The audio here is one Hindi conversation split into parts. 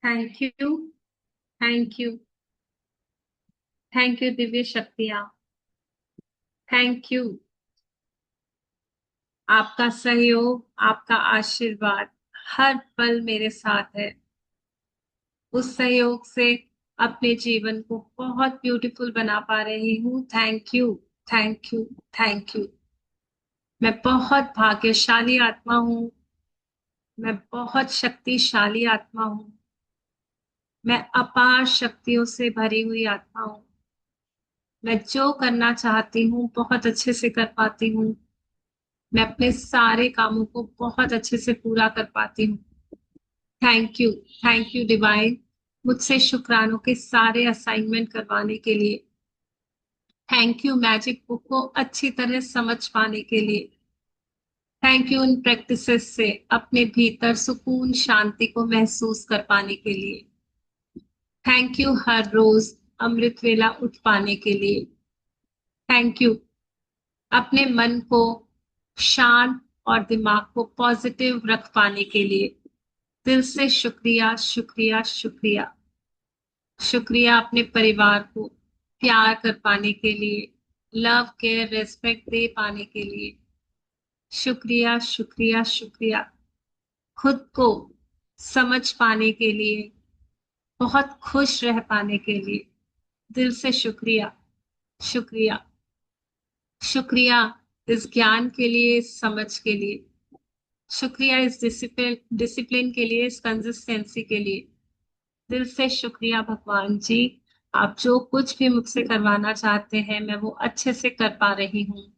Thank you. Thank you. Thank you Divya शक्तियाँ। Thank you. आपका सहयोग, आपका आशीर्वाद हर पल मेरे साथ है। उस सहयोग से अपने जीवन को बहुत ब्यूटीफुल बना पा रही हूँ। Thank you. Thank you. Thank you. मैं बहुत भाग्यशाली आत्मा हूँ। मैं बहुत शक्तिशाली आत्मा हूँ। मैं अपार शक्तियों से भरी हुई आत्मा हूँ। मैं जो करना चाहती हूँ बहुत अच्छे से कर पाती हूँ। मैं अपने सारे कामों को बहुत अच्छे से पूरा कर पाती हूँ। Thank you. Thank you divine, मुझसे शुक्रानों के सारे असाइनमेंट करवाने के लिए। थैंक यू मैजिक बुक को अच्छी तरह समझ पाने के लिए। थैंक यू इन प्रैक्टिसेस से अपने भीतर सुकून शांति को महसूस कर पाने के लिए। थैंक यू हर रोज अमृत वेला उठ पाने के लिए। थैंक यू अपने मन को शांत और दिमाग को पॉजिटिव रख पाने के लिए। दिल से शुक्रिया, शुक्रिया, शुक्रिया। शुक्रिया अपने परिवार को प्यार कर पाने के लिए, लव केयर रेस्पेक्ट दे पाने के लिए। शुक्रिया, शुक्रिया, शुक्रिया। खुद को समझ पाने के लिए, बहुत खुश रह पाने के लिए दिल से शुक्रिया। शुक्रिया। शुक्रिया इस ज्ञान के लिए, इस समझ के लिए। शुक्रिया इस डिसिप्लिन डिसिप्लिन के लिए, इस कंसिस्टेंसी के लिए। दिल से शुक्रिया भगवान जी। आप जो कुछ भी मुझसे करवाना चाहते हैं मैं वो अच्छे से कर पा रही हूँ।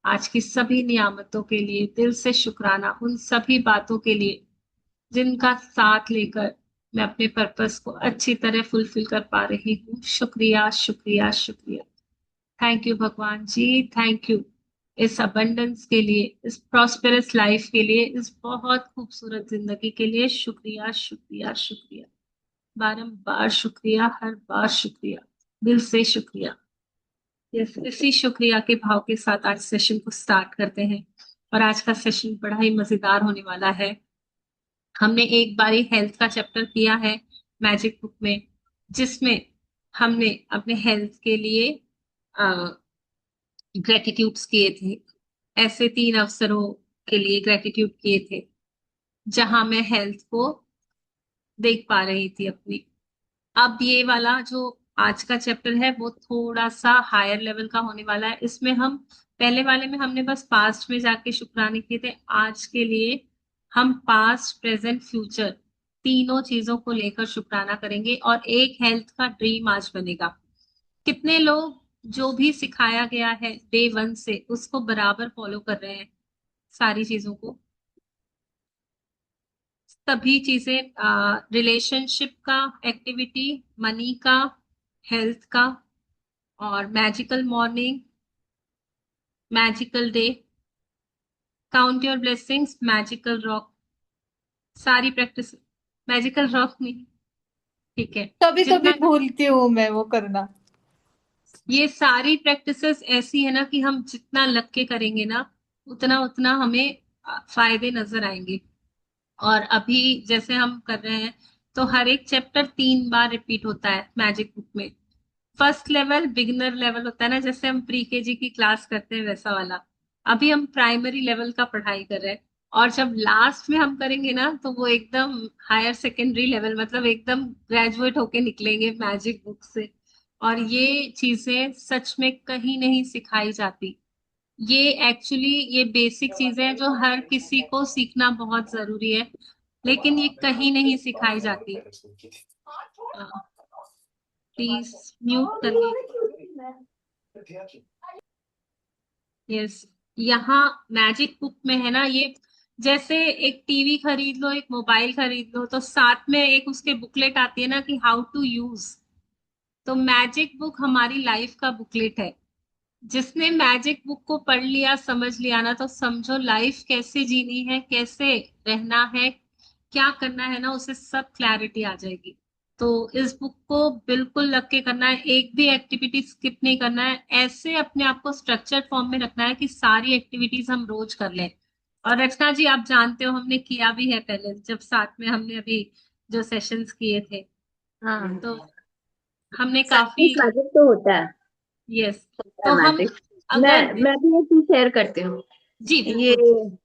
आज की सभी नियामतों के लिए दिल से शुक्राना, उन सभी बातों के लिए जिनका साथ लेकर मैं अपने पर्पस को अच्छी तरह फुलफिल कर पा रही हूँ। शुक्रिया, शुक्रिया, शुक्रिया। थैंक यू भगवान जी। थैंक यू इस अबंडेंस के लिए, इस प्रॉस्पेरस लाइफ के लिए, इस बहुत खूबसूरत जिंदगी के लिए। शुक्रिया, शुक्रिया, शुक्रिया। बारंबार शुक्रिया, हर बार शुक्रिया, दिल से शुक्रिया। यस, इसी शुक्रिया के भाव के साथ आज सेशन को स्टार्ट करते हैं। और आज का सेशन बड़ा ही मजेदार होने वाला है। हमने एक बारी हेल्थ का चैप्टर किया है मैजिक बुक में, जिसमें हमने अपने हेल्थ के लिए ग्रेटिट्यूड्स किए थे। ऐसे 3 अवसरों के लिए ग्रेटिट्यूड किए थे जहां मैं हेल्थ को देख पा रही थी अपनी। अब ये वाला जो आज का चैप्टर है वो थोड़ा सा हायर लेवल का होने वाला है। इसमें हम पहले वाले में हमने बस पास्ट में जाके शुक्राने किए थे। आज के लिए हम पास्ट, प्रेजेंट, फ्यूचर तीनों चीजों को लेकर शुक्राना करेंगे और एक हेल्थ का ड्रीम आज बनेगा। कितने लोग जो भी सिखाया गया है डे 1 से उसको बराबर फॉलो कर रहे हैं, सारी चीजों को, सभी चीजें, रिलेशनशिप का, एक्टिविटी, मनी का, हेल्थ का, और magical morning, magical day, count your blessings, magical rock, सारी प्रैक्टिस। मैजिकल रॉक नहीं, ठीक है। कभी कभी जितना भूलती हूँ मैं वो करना। ये सारी प्रैक्टिसेस ऐसी है ना कि हम जितना लग के करेंगे ना उतना उतना हमें फायदे नजर आएंगे। और अभी जैसे हम कर रहे हैं तो हर एक चैप्टर 3 बार रिपीट होता है मैजिक बुक में। फर्स्ट लेवल बिगिनर लेवल होता है ना, जैसे हम प्री केजी की क्लास करते हैं वैसा वाला। अभी हम प्राइमरी लेवल का पढ़ाई कर रहे हैं। और जब लास्ट में हम करेंगे ना तो वो एकदम हायर सेकेंडरी लेवल, मतलब एकदम ग्रेजुएट होके निकलेंगे मैजिक बुक से। और ये चीजें सच में कहीं नहीं सिखाई जाती। ये एक्चुअली ये बेसिक चीजें हैं जो हर किसी को सीखना बहुत जरूरी है, लेकिन ये कहीं नहीं सिखाई जाती। प्लीज म्यूट करना। यस, यहाँ मैजिक बुक में है ना ये, जैसे एक टीवी खरीद लो, एक मोबाइल खरीद लो तो साथ में एक उसके बुकलेट आती है ना कि हाउ टू यूज। तो मैजिक बुक हमारी लाइफ का बुकलेट है। जिसने मैजिक बुक को पढ़ लिया, समझ लिया ना, तो समझो लाइफ कैसे जीनी है, कैसे रहना है, क्या करना है ना, उसे सब क्लैरिटी आ जाएगी। तो इस बुक को बिल्कुल लग के करना है, एक भी एक्टिविटी स्किप नहीं करना है। ऐसे अपने आप को स्ट्रक्चर्ड फॉर्म में रखना है कि सारी एक्टिविटीज हम रोज कर लें। और रचना जी, आप जानते हो हमने किया भी है पहले, जब साथ में हमने अभी जो सेशंस किए थे। हाँ। तो हमने काफी। सक्सेस मैजिक तो होता है। यस। होता है तो हम मैजिक। अगर मैं भी ये चीज शेयर करती हूँ। जी ये बिल्कुल।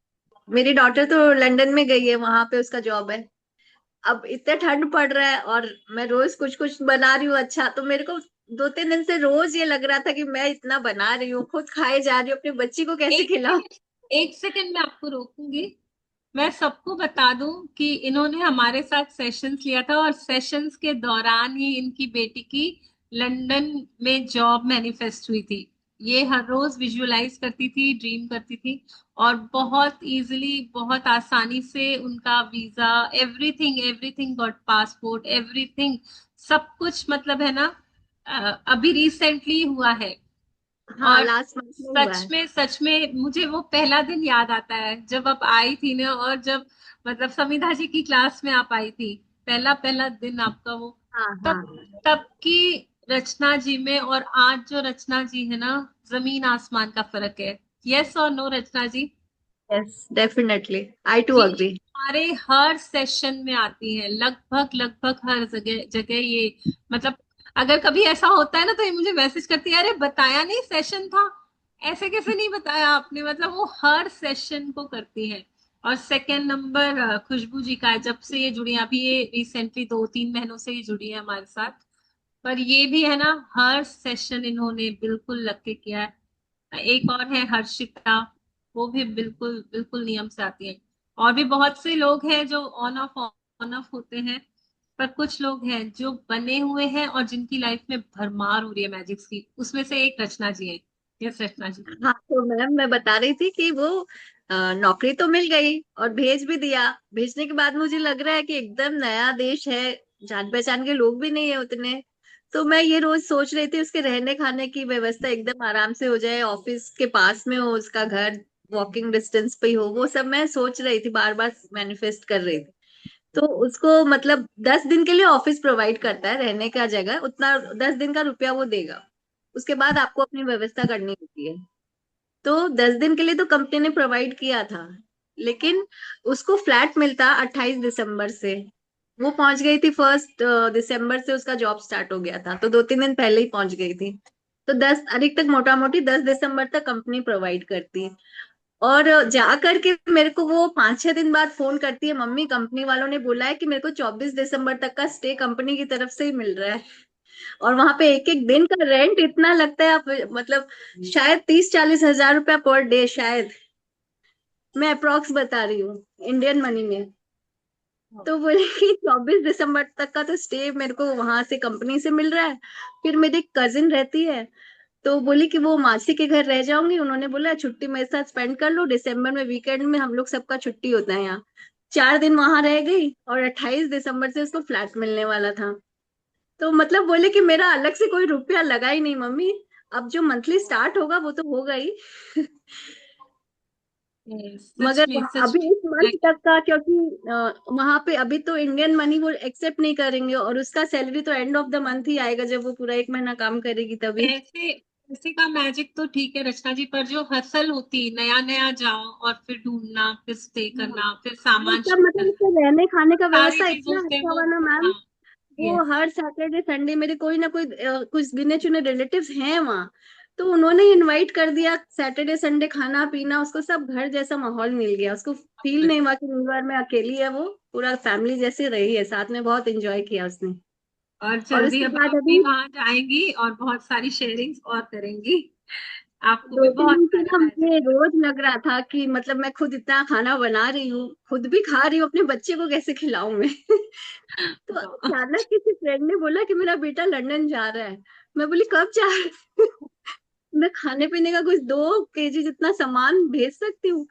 मेरी डॉटर तो लंदन में गई है, वहां पे उसका जॉब है। अब इतना ठंड पड़ रहा है और मैं रोज कुछ कुछ बना रही हूँ। अच्छा, तो मेरे को 2-3 दिन से रोज ये लग रहा था कि मैं इतना बना रही हूँ, खुद खाए जा रही हूँ, अपने बच्ची को कैसे एक खिलाऊं। सेकंड, एक सेकंड मैं आपको रोकूंगी। मैं सबको बता दूं कि इन्होंने हमारे साथ सेशंस लिया था और सेशंस के दौरान ही इनकी बेटी की लंदन में जॉब मैनिफेस्ट हुई थी। ये हर रोज विजुअलाइज करती थी, ड्रीम करती थी, और बहुत इजीली, बहुत आसानी से उनका visa, everything everything got, passport everything, सब कुछ मतलब है ना, अभी रिसेंटली हुआ है। हाँ, और लास्ट मंथ में हुआ है। सच में मुझे वो पहला दिन याद आता है जब आप आई थी ना, और जब मतलब समिधा जी की क्लास में आप आई थी, पहला पहला दिन आपका वो। हाँ तब हाँ। तब की रचना जी में और आज जो रचना जी है ना, जमीन आसमान का फर्क है। यस और no Rachna ji? Yes, definitely, I too ये अग्री। हमारे हर सेशन में आती है, लगभग लगभग हर जगह जगह ये, मतलब अगर कभी ऐसा होता है ना तो ये मुझे मैसेज करती है, अरे बताया नहीं सेशन था, ऐसे कैसे नहीं बताया आपने, मतलब वो हर सेशन को करती है। और सेकंड नंबर खुशबू जी का है, जब से ये जुड़ी हैं, अभी ये रिसेंटली 2-3 महीनों से ही जुड़ी है हमारे साथ। पर ये भी है ना, हर सेशन इन्होंने बिल्कुल लग के किया है। एक और है हर्षिता, वो भी बिल्कुल बिल्कुल नियम से आती है। और भी बहुत से लोग हैं जो ऑन ऑफ होते हैं। पर कुछ लोग हैं जो बने हुए हैं और जिनकी लाइफ में भरमार हो रही है मैजिक्स की, उसमें से एक रचना जी है। यस रचना जी। हाँ, तो मैम मैं बता रही थी कि वो नौकरी तो मिल गई और भेज भी दिया। भेजने के बाद मुझे लग रहा है कि एकदम नया देश है, जान पहचान के लोग भी नहीं है उतने। तो मैं ये रोज सोच रही थी उसके रहने खाने की व्यवस्था एकदम आराम से हो जाए, ऑफिस के पास में हो उसका घर, वॉकिंग डिस्टेंस पे ही हो, वो सब मैं सोच रही थी, बार बार मैनिफेस्ट कर रही थी। तो उसको मतलब 10 दिन के लिए ऑफिस प्रोवाइड करता है रहने का जगह, उतना 10 दिन का रुपया वो देगा। उसके बाद आपको अपनी व्यवस्था करनी होती है। तो 10 दिन के लिए तो कंपनी ने प्रोवाइड किया था, लेकिन उसको फ्लैट मिलता 28 दिसंबर से। वो पहुंच गई थी 1 दिसंबर से, उसका जॉब स्टार्ट हो गया था, तो 2-3 दिन पहले ही पहुंच गई थी। तो 10 तारीख तक, मोटा मोटी 10 दिसंबर तक कंपनी प्रोवाइड करती है। और जा करके मेरे को वो 5-6 दिन बाद फोन करती है, मम्मी कंपनी वालों ने बोला है कि मेरे को 24 दिसंबर तक का स्टे कंपनी की तरफ से ही मिल रहा है। और वहां पे एक एक दिन का रेंट इतना लगता है, आप मतलब शायद 30-40 हजार रुपया पर डे शायद। मैं अप्रोक्स बता रही हूँ, इंडियन मनी में। तो बोले कि 24 दिसंबर तक का तो स्टे मेरे को वहां से कंपनी से मिल रहा है। फिर मेरी कजिन रहती है, तो बोली कि वो मासी के घर रह जाऊंगी, उन्होंने बोला छुट्टी मेरे साथ स्पेंड कर लो, दिसंबर में वीकेंड में हम लोग सबका छुट्टी होता है यहाँ। 4 दिन वहां रह गई और 28 दिसंबर से उसको फ्लैट मिलने वाला था। तो मतलब बोले कि मेरा अलग से कोई रुपया लगा ही नहीं मम्मी, अब जो मंथली स्टार्ट होगा वो तो होगा ही। सच मगर में सच अभी में। इस मंथ तक का, क्योंकि वहां पे अभी तो इंडियन मनी वो एक्सेप्ट नहीं करेंगे, और उसका सैलरी तो एंड ऑफ द मंथ ही आएगा जब वो पूरा 1 महीना काम करेगी तभी। पैसे पैसे का मैजिक तो ठीक है रचना जी, पर जो हसल होती, नया नया जाओ और फिर ढूंढना, फिर स्टे हाँ। करना, फिर वो सामान सब शिफ्ट मतलब करना, उसका रहने खाने का सारी व्यवस्था चीजों इतना से अच्छा वो। हुआ ना मैम। हाँ। वो यस। हर सैटरडे संडे मेरे कोई ना कोई कुछ गिने चुने रिलेटिव्स हैं वहाँ, तो उन्होंने इनवाइट कर दिया। सैटरडे संडे खाना पीना, उसको सब घर जैसा माहौल मिल गया, उसको फील नहीं हुआ कि न्यू ईयर में अकेली है। वो पूरा फैमिली जैसे रही है साथ में, बहुत एंजॉय किया उसने। और और जल्दी उसके अब बाद आप भी अभी वहां जाएंगी और बहुत सारी शेयरिंग्स और करेंगी, आपको भी दो तीन बहुत दिन से सारा ना मैजिक मुझे मिलेगा। रोज लग रहा था कि मतलब मैं खुद इतना खाना बना रही हूँ, खुद भी खा रही हूँ, अपने बच्चे को कैसे खिलाऊं मैं। तो अचानक किसी फ्रेंड ने बोला कि मेरा बेटा लंदन जा रहा है। मैं बोली कब जा रहा है? मैं खाने पीने का कुछ 2 केजी जितना सामान भेज सकती हूँ।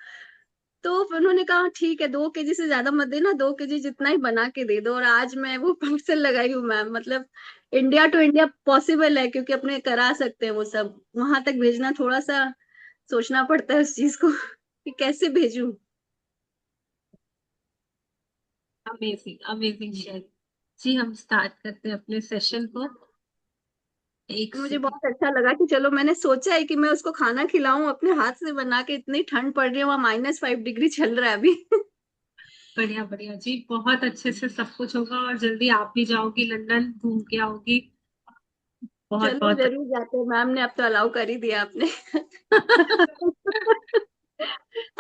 तो फिर उन्होंने कहा ठीक है, 2 केजी से ज्यादा मत देना, 2 केजी जितना ही बना के दे दो। और आज मैं वो पार्सल लगाई हूँ मैम, मतलब इंडिया टू इंडिया पॉसिबल है, क्योंकि अपने करा सकते हैं वो सब। वहां तक भेजना थोड़ा सा सोचना पड़ता है उस चीज को कि कैसे भेजूं। अमेजिंग अमेजिंग शेयर जी। हम स्टार्ट करते हैं अपने सेशन को। एक मुझे सेकेंड। बहुत अच्छा लगा कि चलो मैंने सोचा है कि मैं उसको खाना खिलाऊं अपने हाथ से बना के। इतनी ठंड पड़ रही है वहां, -5 डिग्री चल रहा है अभी। बढ़िया बढ़िया जी, बहुत अच्छे से सब कुछ होगा और जल्दी आप भी जाओगी लंदन, घूम के आओगी। बहुत चलो बहुत जरूर जाते हैं, मैम ने अब तो अलाउ कर ही दिया आपने।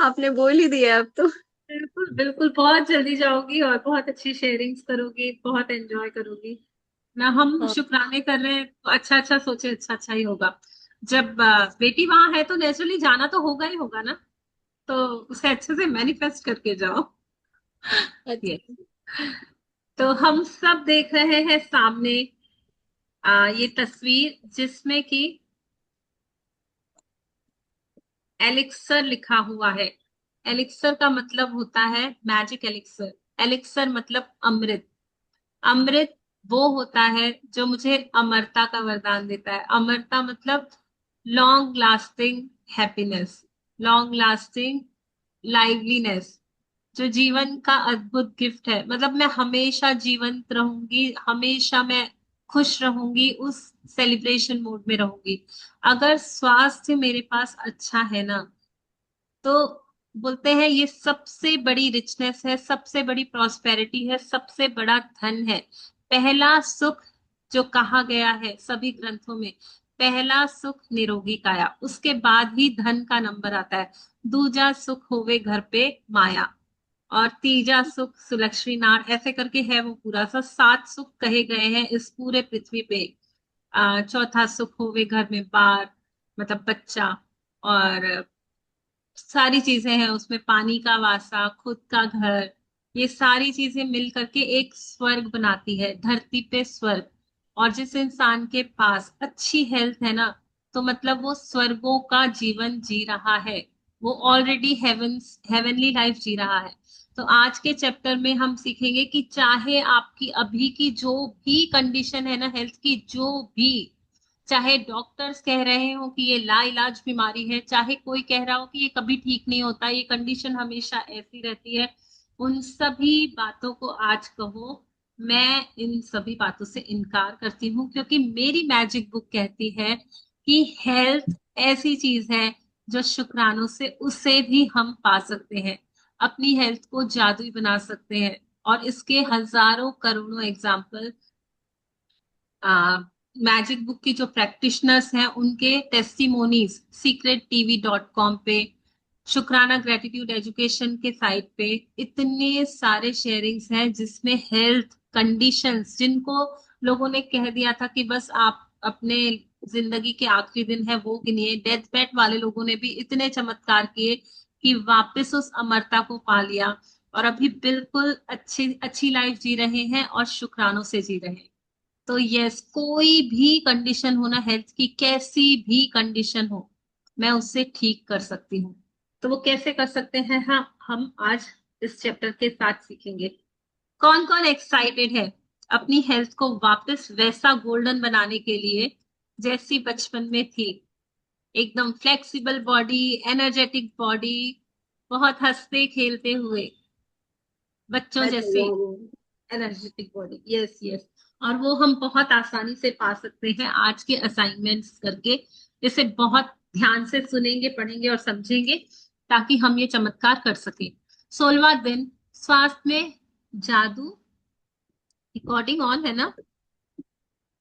आपने बोल ही दिया अब तो। बिल्कुल बिल्कुल, बहुत जल्दी जाओगी और बहुत अच्छी शेयरिंग्स करोगी, बहुत एंजॉय करोगी ना। हम हाँ। शुक्राने कर रहे हैं तो अच्छा अच्छा सोचे, अच्छा अच्छा ही होगा। जब बेटी वहां है तो नेचुरली जाना तो होगा ही होगा ना, तो उसे अच्छे से मैनिफेस्ट करके जाओ। ये अच्छा। तो हम सब देख रहे हैं सामने ये तस्वीर जिसमें कि एलिक्सर लिखा हुआ है। एलिक्सर का मतलब होता है मैजिक एलिक्सर। एलिक्सर मतलब अमृत। अमृत वो होता है जो मुझे अमरता का वरदान देता है। अमरता मतलब long lasting happiness, long lasting liveliness, जो जीवन का अद्भुत गिफ्ट है। मतलब मैं हमेशा जीवंत रहूंगी, हमेशा मैं खुश रहूंगी, उस सेलिब्रेशन मूड में रहूंगी। अगर स्वास्थ्य मेरे पास अच्छा है ना, तो बोलते हैं ये सबसे बड़ी रिचनेस है, सबसे बड़ी प्रॉस्पेरिटी है, सबसे बड़ा धन है। पहला सुख जो कहा गया है सभी ग्रंथों में, पहला सुख निरोगी काया, उसके बाद ही धन का नंबर आता है। दूजा सुख होवे घर पे माया, और तीजा सुख सुलक्ष्मी नार, ऐसे करके है वो पूरा सा 7 सुख कहे गए हैं इस पूरे पृथ्वी पे। चौथा सुख होवे घर में बार, मतलब बच्चा, और सारी चीजें हैं उसमें, पानी का वासा, खुद का घर, ये सारी चीजें मिल करके एक स्वर्ग बनाती है, धरती पे स्वर्ग। और जिस इंसान के पास अच्छी हेल्थ है ना, तो मतलब वो स्वर्गों का जीवन जी रहा है, वो ऑलरेडी हेवनली लाइफ जी रहा है। तो आज के चैप्टर में हम सीखेंगे कि चाहे आपकी अभी की जो भी कंडीशन है ना, हेल्थ की जो भी, चाहे डॉक्टर्स कह रहे हो कि ये लाइलाज बीमारी है, चाहे कोई कह रहा हो कि ये कभी ठीक नहीं होता, ये कंडीशन हमेशा ऐसी रहती है, उन सभी बातों को आज कहो मैं इन सभी बातों से इनकार करती हूँ, क्योंकि मेरी मैजिक बुक कहती है कि हेल्थ ऐसी चीज है जो शुक्राणु से उसे भी हम पा सकते हैं, अपनी हेल्थ को जादुई बना सकते हैं। और इसके हजारों करोड़ों एग्जाम्पल मैजिक बुक की जो प्रैक्टिशनर्स हैं उनके टेस्टिमोनीज secretTV.com पे, शुक्राना ग्रेटिट्यूड एजुकेशन के साइट पे इतने सारे शेयरिंग्स हैं जिसमें हेल्थ कंडीशंस जिनको लोगों ने कह दिया था कि बस आप अपने जिंदगी के आखिरी दिन है वो गिनिए, डेथ बेड वाले लोगों ने भी इतने चमत्कार किए कि वापस उस अमरता को पा लिया, और अभी बिल्कुल अच्छी अच्छी लाइफ जी रहे हैं और शुक्रानों से जी रहे हैं। तो यस, कोई भी कंडीशन हो ना, हेल्थ की कैसी भी कंडीशन हो, मैं उससे ठीक कर सकती हूँ। तो वो कैसे कर सकते हैं, हाँ, हम आज इस चैप्टर के साथ सीखेंगे। कौन कौन एक्साइटेड है अपनी हेल्थ को वापस वैसा गोल्डन बनाने के लिए जैसी बचपन में थी? एकदम फ्लेक्सिबल बॉडी, एनर्जेटिक बॉडी, बहुत हंसते खेलते हुए बच्चों मैं जैसी तैयार हूँ। Energetic body, yes yes. और वो हम बहुत आसानी से पा सकते हैं आज के असाइनमेंट्स करके। इसे बहुत ध्यान से सुनेंगे, पढ़ेंगे और समझेंगे ताकि हम ये चमत्कार कर सके। 16वां दिन, स्वास्थ्य में जादू। रिकॉर्डिंग ऑन है ना?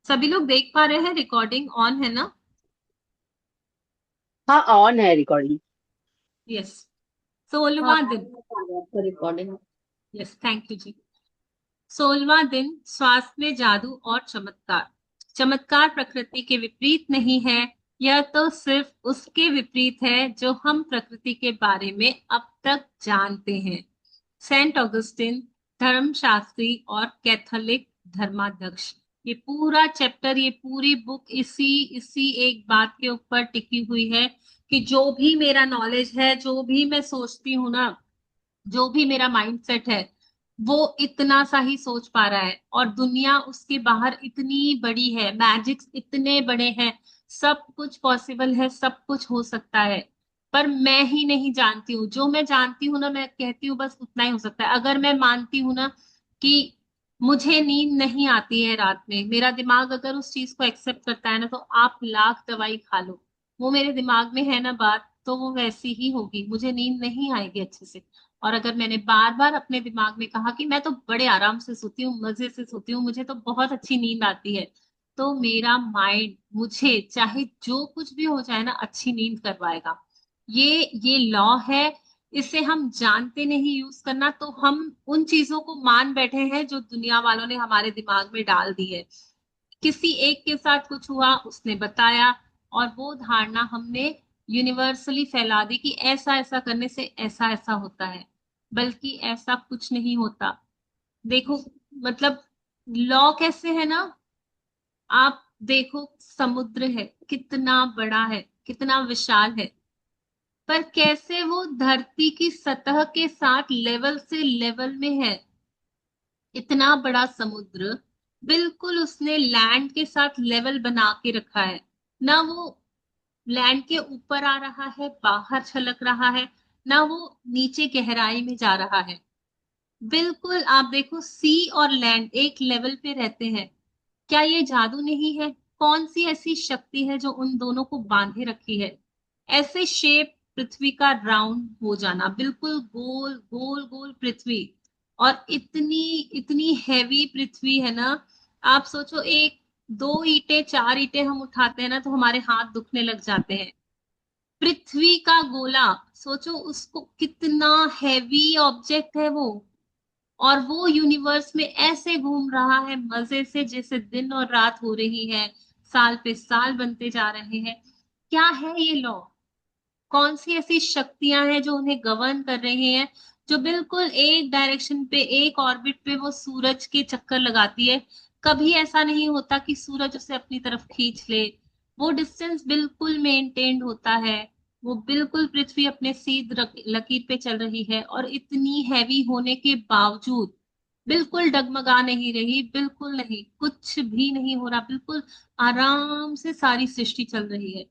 सभी लोग देख पा रहे हैं? रिकॉर्डिंग ऑन है ना? हाँ, ऑन है रिकॉर्डिंग। यस। हाँ, 16वां दिन। आवाज आ रहा है आपका रिकॉर्डिंग। यस, थैंक यू जी। 16वां दिन, स्वास्थ्य में जादू और चमत्कार। चमत्कार प्रकृति के विपरीत नहीं है, यह तो सिर्फ उसके विपरीत है जो हम प्रकृति के बारे में अब तक जानते हैं। सेंट ऑगस्टिन, धर्मशास्त्री और कैथोलिक धर्माध्यक्ष। ये पूरा चैप्टर, ये पूरी बुक इसी इसी एक बात के ऊपर टिकी हुई है कि जो भी मेरा नॉलेज है, जो भी मैं सोचती हूँ ना, जो भी मेरा माइंडसेट है, वो इतना सा ही सोच पा रहा है, और दुनिया उसके बाहर इतनी बड़ी है, मैजिक्स इतने बड़े हैं, सब कुछ पॉसिबल है, सब कुछ हो सकता है। पर मैं ही नहीं जानती हूँ, जो मैं जानती हूँ ना, मैं कहती हूँ बस उतना ही हो सकता है। अगर मैं मानती हूँ ना कि मुझे नींद नहीं आती है रात में, मेरा दिमाग अगर उस चीज को एक्सेप्ट करता है ना, तो आप लाख दवाई खा लो, वो मेरे दिमाग में है ना बात, तो वो वैसी ही होगी, मुझे नींद नहीं आएगी अच्छे से। और अगर मैंने बार बार अपने दिमाग में कहा कि मैं तो बड़े आराम से सोती हूँ, मजे से सोती हूँ, मुझे तो बहुत अच्छी नींद आती है, तो मेरा माइंड मुझे चाहे जो कुछ भी हो जाए ना, अच्छी नींद करवाएगा। ये लॉ है। इसे हम जानते नहीं यूज करना, तो हम उन चीजों को मान बैठे हैं जो दुनिया वालों ने हमारे दिमाग में डाल दी है। किसी एक के साथ कुछ हुआ, उसने बताया, और वो धारणा हमने यूनिवर्सली फैला दी कि ऐसा ऐसा करने से ऐसा ऐसा होता है। बल्कि ऐसा कुछ नहीं होता। देखो, मतलब लॉ कैसे है ना, आप देखो समुद्र है, कितना बड़ा है, कितना विशाल है, पर कैसे वो धरती की सतह के साथ लेवल से लेवल में है। इतना बड़ा समुद्र बिल्कुल उसने लैंड के साथ लेवल बना के रखा है। ना वो लैंड के ऊपर आ रहा है, बाहर छलक रहा है, ना वो नीचे गहराई में जा रहा है। बिल्कुल आप देखो, सी और लैंड एक लेवल पे रहते हैं। क्या ये जादू नहीं है? कौन सी ऐसी शक्ति है जो उन दोनों को बांधे रखी है? ऐसे शेप पृथ्वी का राउंड हो जाना, बिल्कुल गोल गोल गोल पृथ्वी, और इतनी इतनी हैवी पृथ्वी है ना। आप सोचो, एक दो ईंटें, चार ईंटें हम उठाते हैं ना, तो हमारे हाथ दुखने लग जाते हैं। पृथ्वी का गोला, सोचो उसको, कितना हैवी ऑब्जेक्ट है वो। और वो यूनिवर्स में ऐसे घूम रहा है मजे से, जैसे दिन और रात हो रही है, साल पे साल बनते जा रहे हैं। क्या है ये लॉ? कौन सी ऐसी शक्तियां हैं जो उन्हें गवर्न कर रही हैं, जो बिल्कुल एक डायरेक्शन पे, एक ऑर्बिट पे वो सूरज के चक्कर लगाती है। कभी ऐसा नहीं होता कि सूरज उसे अपनी तरफ खींच ले। वो डिस्टेंस बिल्कुल मेंटेन्ड होता है। वो बिल्कुल पृथ्वी अपने सीध लकीर पे चल रही है, और इतनी हैवी होने के बावजूद बिल्कुल डगमगा नहीं रही, बिल्कुल नहीं, कुछ भी नहीं हो रहा, बिल्कुल आराम से सारी सृष्टि चल रही है।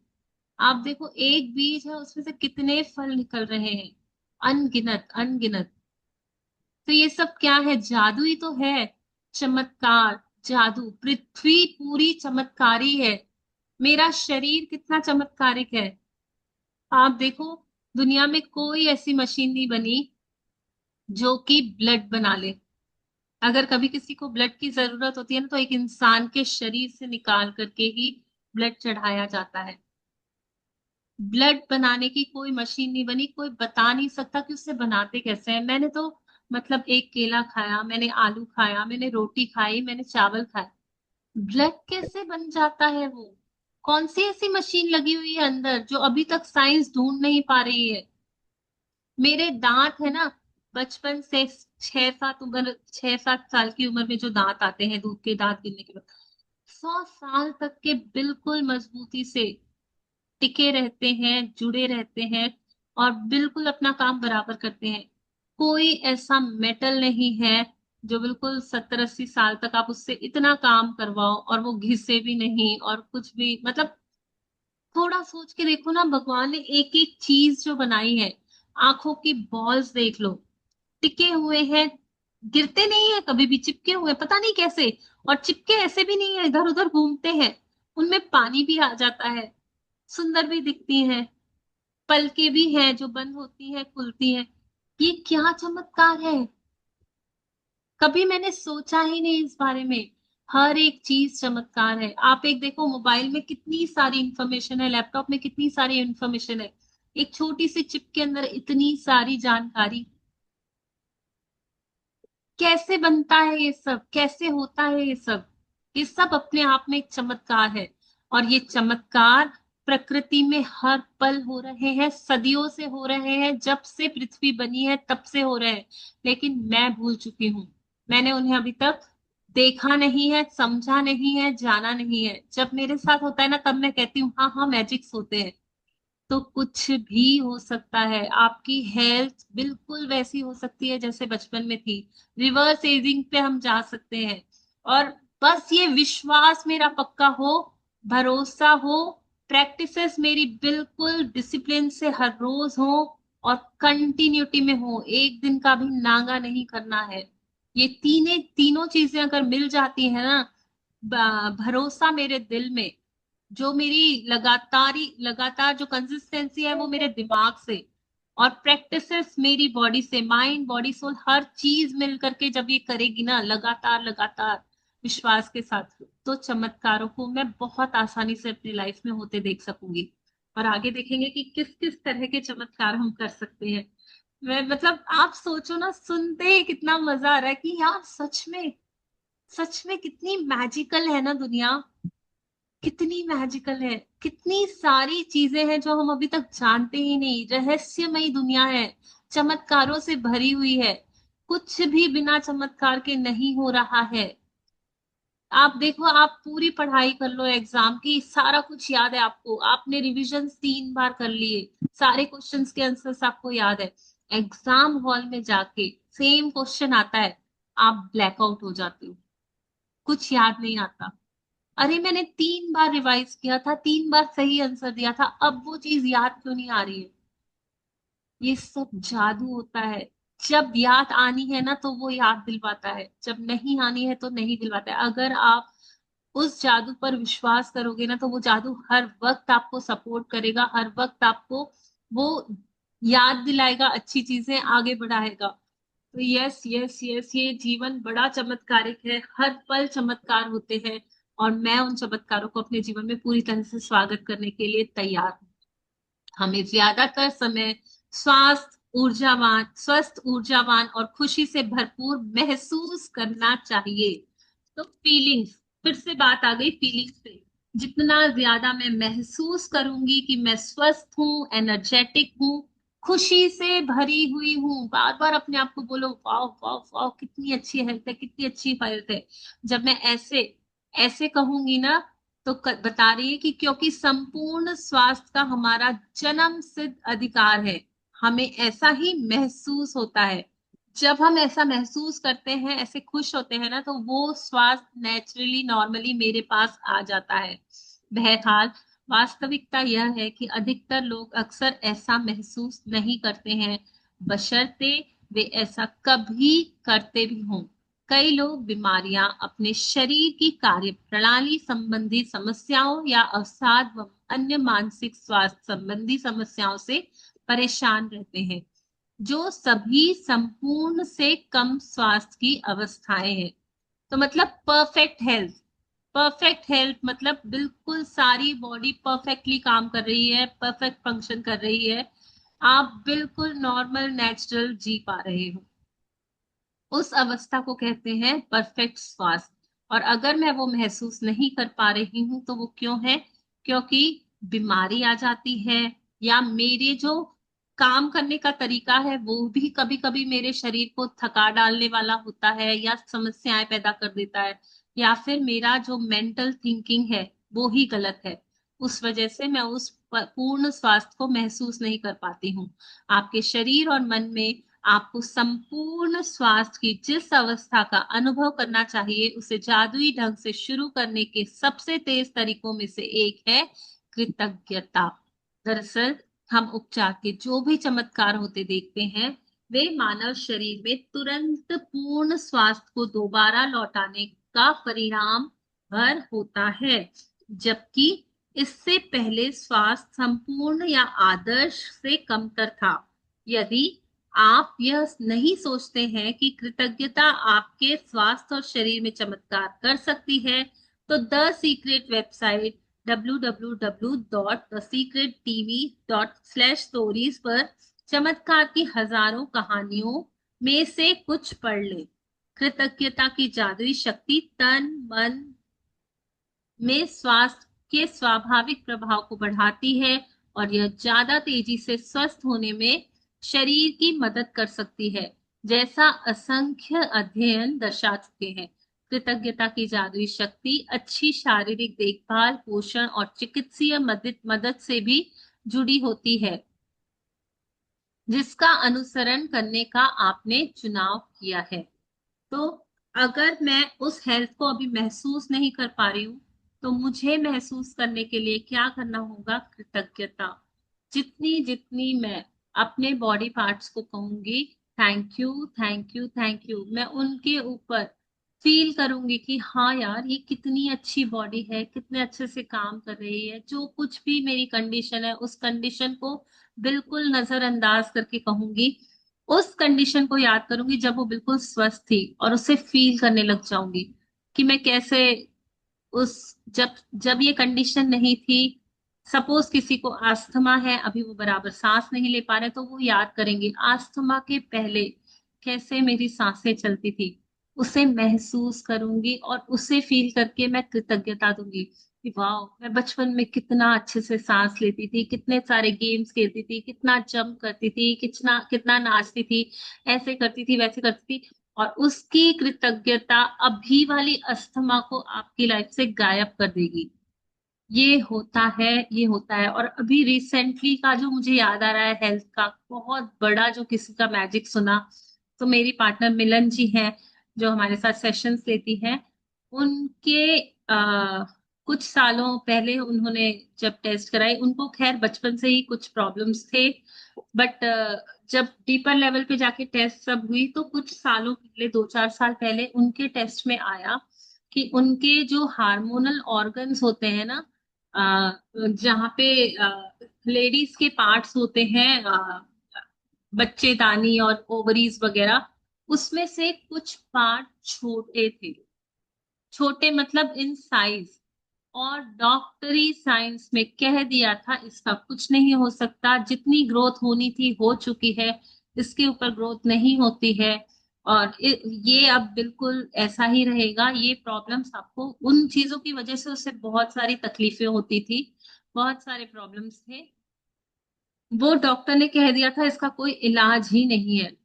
आप देखो, एक बीज है, उसमें से कितने फल निकल रहे हैं, अनगिनत अनगिनत। तो ये सब क्या है? जादू ही तो है। चमत्कार, जादू, पृथ्वी पूरी चमत्कारी है। मेरा शरीर कितना चमत्कारिक है। आप देखो, दुनिया में कोई ऐसी मशीन नहीं बनी जो कि ब्लड बना ले। अगर कभी किसी को ब्लड की जरूरत होती है ना, तो एक इंसान के शरीर से निकाल करके ही ब्लड चढ़ाया जाता है। ब्लड बनाने की कोई मशीन नहीं बनी। कोई बता नहीं सकता कि उससे बनाते कैसे हैं। मैंने तो, मतलब एक केला खाया, मैंने आलू खाया, मैंने रोटी खाई, मैंने चावल खाया, ब्लड कैसे बन जाता है वो? कौन सी ऐसी मशीन लगी हुई है अंदर जो अभी तक साइंस ढूंढ नहीं पा रही है? मेरे दांत है ना, बचपन से 6-7 साल की उम्र में जो दांत आते हैं, दूध के दांत गिरने के बाद, 100 साल तक के बिल्कुल मजबूती से टिके रहते हैं, जुड़े रहते हैं, और बिल्कुल अपना काम बराबर करते हैं। कोई ऐसा मेटल नहीं है जो बिल्कुल 70-80 साल तक आप उससे इतना काम करवाओ और वो घिसे भी नहीं और कुछ भी, मतलब थोड़ा सोच के देखो ना, भगवान ने एक एक चीज जो बनाई है, आंखों की बॉल्स देख लो, टिके हुए हैं, गिरते नहीं है कभी भी, चिपके हुए हैं, पता नहीं कैसे। और चिपके ऐसे भी नहीं है, इधर उधर घूमते हैं, उनमें पानी भी आ जाता है, सुंदर भी दिखती हैं, पलके भी हैं जो बंद होती हैं, खुलती हैं। ये क्या चमत्कार है! कभी मैंने सोचा ही नहीं इस बारे में। हर एक चीज चमत्कार है। आप एक देखो, मोबाइल में कितनी सारी इंफॉर्मेशन है, लैपटॉप में कितनी सारी इंफॉर्मेशन है, एक छोटी सी चिप के अंदर इतनी सारी जानकारी। कैसे बनता है ये सब? कैसे होता है ये सब? ये सब अपने आप में एक चमत्कार है। और ये चमत्कार प्रकृति में हर पल हो रहे हैं, सदियों से हो रहे हैं, जब से पृथ्वी बनी है तब से हो रहे हैं। लेकिन मैं भूल चुकी हूँ। मैंने उन्हें अभी तक देखा नहीं है, समझा नहीं है, जाना नहीं है। जब मेरे साथ होता है ना, तब मैं कहती हूँ हाँ हाँ, मैजिक्स होते हैं। तो कुछ भी हो सकता है। आपकी हेल्थ बिल्कुल वैसी हो सकती है जैसे बचपन में थी। रिवर्स एजिंग पे हम जा सकते हैं। और बस ये विश्वास मेरा पक्का हो, भरोसा हो, प्रैक्टिसेस मेरी बिल्कुल डिसिप्लिन से हर रोज हो, और कंटिन्यूटी में हो, एक दिन का भी नागा नहीं करना है। ये तीनों चीजें अगर मिल जाती है ना, भरोसा मेरे दिल में, जो मेरी लगातार जो कंसिस्टेंसी है वो मेरे दिमाग से, और प्रैक्टिसेस मेरी बॉडी से, माइंड बॉडी सोल हर चीज मिल करके जब ये करेगी ना लगातार लगातार विश्वास के साथ, तो चमत्कारों को मैं बहुत आसानी से अपनी लाइफ में होते देख सकूंगी। और आगे देखेंगे कि किस किस तरह के चमत्कार हम कर सकते हैं। मैं मतलब आप सोचो ना, सुनते ही कितना मजा आ रहा है कि यार सच में कितनी मैजिकल है ना दुनिया, कितनी मैजिकल है, कितनी सारी चीजें हैं जो हम अभी तक जानते ही नहीं। रहस्यमयी दुनिया है, चमत्कारों से भरी हुई है, कुछ भी बिना चमत्कार के नहीं हो रहा है। आप देखो, आप पूरी पढ़ाई कर लो एग्जाम की, सारा कुछ याद है आपको, आपने रिवीजन 3 बार कर लिए, सारे क्वेश्चंस के आंसर्स आपको याद है। एग्जाम हॉल में जाके सेम क्वेश्चन आता है, आप ब्लैकआउट हो जाते हो, कुछ याद नहीं आता। अरे मैंने 3 बार रिवाइज किया था, 3 बार सही आंसर दिया था, अब वो चीज याद क्यों नहीं आ रही है? ये सब जादू होता है। जब याद आनी है ना तो वो याद दिलवाता है, जब नहीं आनी है तो नहीं दिलवाता है। अगर आप उस जादू पर विश्वास करोगे ना तो वो जादू हर वक्त आपको सपोर्ट करेगा, हर वक्त आपको वो याद दिलाएगा, अच्छी चीजें आगे बढ़ाएगा। तो यस यस यस, ये जीवन बड़ा चमत्कारिक है, हर पल चमत्कार होते हैं। और मैं उन चमत्कारों को अपने जीवन में पूरी तरह से स्वागत करने के लिए तैयार हूँ। हमें ज्यादातर समय स्वस्थ ऊर्जावान और खुशी से भरपूर महसूस करना चाहिए। तो फीलिंग्स, फिर से बात आ गई फीलिंग्स पे। जितना ज्यादा मैं महसूस करूंगी कि मैं स्वस्थ हूँ, एनर्जेटिक हूँ, खुशी से भरी हुई हूँ, बार बार अपने आप को बोलो वाओ वाओ वाओ कितनी अच्छी हेल्थ है, कितनी अच्छी हेल्थ है। जब मैं ऐसे ऐसे कहूंगी ना, तो बता रही है कि क्योंकि संपूर्ण स्वास्थ्य का हमारा जन्म सिद्ध अधिकार है, हमें ऐसा ही महसूस होता है। जब हम ऐसा महसूस करते हैं, ऐसे खुश होते हैं ना, तो वो स्वास्थ्य नेचुरली नॉर्मली मेरे पास आ जाता है। बहरहाल वास्तविकता यह है कि अधिकतर लोग अक्सर ऐसा महसूस नहीं करते हैं, बशर्ते वे ऐसा कभी करते भी हों। कई लोग बीमारियां, अपने शरीर की कार्य प्रणाली संबंधी समस्याओं या अवसाद व अन्य मानसिक स्वास्थ्य संबंधी समस्याओं से परेशान रहते हैं, जो सभी संपूर्ण से कम स्वास्थ्य की अवस्थाएं हैं। तो मतलब परफेक्ट हेल्थ, परफेक्ट हेल्थ मतलब बिल्कुल सारी बॉडी परफेक्टली काम कर रही है, परफेक्ट फंक्शन कर रही है, आप बिल्कुल नॉर्मल नेचुरल जी पा रहे हो, उस अवस्था को कहते हैं परफेक्ट स्वास्थ्य। और अगर मैं वो महसूस नहीं कर पा रही हूं तो वो क्यों है? क्योंकि बीमारी आ जाती है, या मेरे जो काम करने का तरीका है वो भी कभी कभी मेरे शरीर को थका डालने वाला होता है या समस्याएं पैदा कर देता है, या फिर मेरा जो मेंटल थिंकिंग है वो ही गलत है। उस वजह से मैं उस पूर्ण स्वास्थ्य को महसूस नहीं कर पाती हूँ। आपके शरीर और मन में आपको संपूर्ण स्वास्थ्य की जिस अवस्था का अनुभव करना चाहिए, उसे जादुई ढंग से शुरू करने के सबसे तेज तरीकों में से एक है कृतज्ञता। दरअसल हम उपचार के जो भी चमत्कार होते देखते हैं, वे मानव शरीर में तुरंत पूर्ण स्वास्थ्य को दोबारा लौटाने का परिणाम भर होता है, जबकि इससे पहले स्वास्थ्य संपूर्ण या आदर्श से कमतर था। यदि आप यह नहीं सोचते हैं कि कृतज्ञता आपके स्वास्थ्य और शरीर में चमत्कार कर सकती है, तो द सीक्रेट वेबसाइट www.thesecrettv.stories पर चमत्कार की हजारों कहानियों में से कुछ पढ़ लें। कृतज्ञता की जादुई शक्ति तन मन में स्वास्थ्य के स्वाभाविक प्रभाव को बढ़ाती है, और यह ज्यादा तेजी से स्वस्थ होने में शरीर की मदद कर सकती है, जैसा असंख्य अध्ययन दर्शा चुके हैं। कृतज्ञता की जादुई शक्ति अच्छी शारीरिक देखभाल, पोषण और चिकित्सीय मदद से भी जुड़ी होती है, जिसका अनुसरण करने का आपने चुनाव किया है। तो अगर मैं उस हेल्थ को अभी महसूस नहीं कर पा रही हूँ, तो मुझे महसूस करने के लिए क्या करना होगा? कृतज्ञता। जितनी जितनी मैं अपने बॉडी पार्ट्स को कहूंगी thank you thank you thank you, मैं उनके ऊपर फील करूंगी कि हाँ यार ये कितनी अच्छी बॉडी है, कितने अच्छे से काम कर रही है, जो कुछ भी मेरी कंडीशन है उस कंडीशन को बिल्कुल नजरअंदाज करके कहूंगी, उस कंडीशन को याद करूंगी जब वो बिल्कुल स्वस्थ थी और उसे फील करने लग जाऊंगी कि मैं कैसे उस जब जब ये कंडीशन नहीं थी। सपोज किसी को अस्थमा है, अभी वो बराबर सांस नहीं ले पा रहे, तो वो याद करेंगे अस्थमा के पहले कैसे मेरी सांसें चलती थी। उसे महसूस करूंगी और उसे फील करके मैं कृतज्ञता दूंगी कि वाह, मैं बचपन में कितना अच्छे से सांस लेती थी, कितने सारे गेम्स खेलती थी, कितना जंप करती थी, कितना कितना नाचती थी, ऐसे करती थी वैसे करती थी। और उसकी कृतज्ञता अभी वाली अस्थमा को आपकी लाइफ से गायब कर देगी। ये होता है, ये होता है। और अभी रिसेंटली का जो मुझे याद आ रहा है हेल्थ का बहुत बड़ा जो किसी का मैजिक सुना, तो मेरी पार्टनर मिलन जी हैं जो हमारे साथ सेशंस लेती हैं। उनके कुछ सालों पहले उन्होंने जब टेस्ट कराई, उनको खैर बचपन से ही कुछ प्रॉब्लम्स थे, बट जब डीपर लेवल पे जाके टेस्ट सब हुई तो कुछ सालों पहले, 2-4 साल पहले उनके टेस्ट में आया कि उनके जो हार्मोनल ऑर्गन्स होते हैं ना, जहाँ पे लेडीज के पार्ट्स होते हैं, बच्चेदानी और ओवरीज वगैरह, उसमें से कुछ पार्ट छोटे थे। छोटे मतलब इन साइज। और डॉक्टरी साइंस में कह दिया था इसका कुछ नहीं हो सकता, जितनी ग्रोथ होनी थी हो चुकी है, इसके ऊपर ग्रोथ नहीं होती है। और ये अब बिल्कुल ऐसा ही रहेगा। ये प्रॉब्लम्स आपको उन चीजों की वजह से उससे बहुत सारी तकलीफें होती थी, बहुत सारे प्रॉब्लम्स थे। वो डॉक्टर ने कह दिया था इसका कोई इलाज ही नहीं है।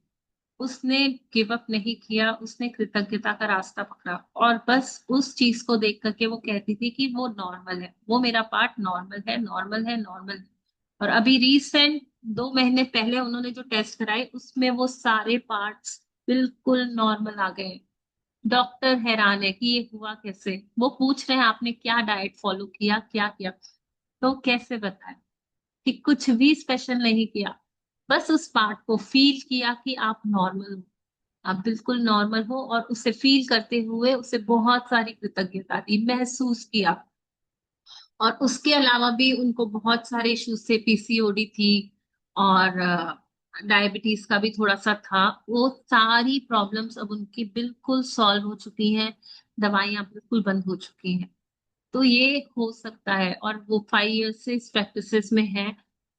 उसने गिव अप नहीं किया, उसने कृतज्ञता का रास्ता पकड़ा और बस उस चीज को देख करके वो कहती थी कि वो नॉर्मल है, वो मेरा पार्ट नॉर्मल है, नॉर्मल है, नॉर्मल है। और अभी रिसेंट 2 महीने पहले उन्होंने जो टेस्ट कराए उसमें वो सारे पार्ट्स बिल्कुल नॉर्मल आ गए। डॉक्टर हैरान है कि ये हुआ कैसे। वो पूछ रहे हैं आपने क्या डाइट फॉलो किया, क्या किया, तो कैसे बताए कि कुछ भी स्पेशल नहीं किया, बस उस पार्ट को फील किया कि आप नॉर्मल हो, आप बिल्कुल नॉर्मल हो, और उसे फील करते हुए उसे बहुत सारी कृतज्ञता दी, महसूस किया। और उसके अलावा भी उनको बहुत सारे इश्यूज थे, पीसीओडी थी और डायबिटीज का भी थोड़ा सा था। वो सारी प्रॉब्लम्स अब उनकी बिल्कुल सॉल्व हो चुकी हैं, दवाइयां बिल्कुल बंद हो चुकी हैं। तो ये हो सकता है। और वो 5 इयर्स से इस प्रैक्टिसेस में है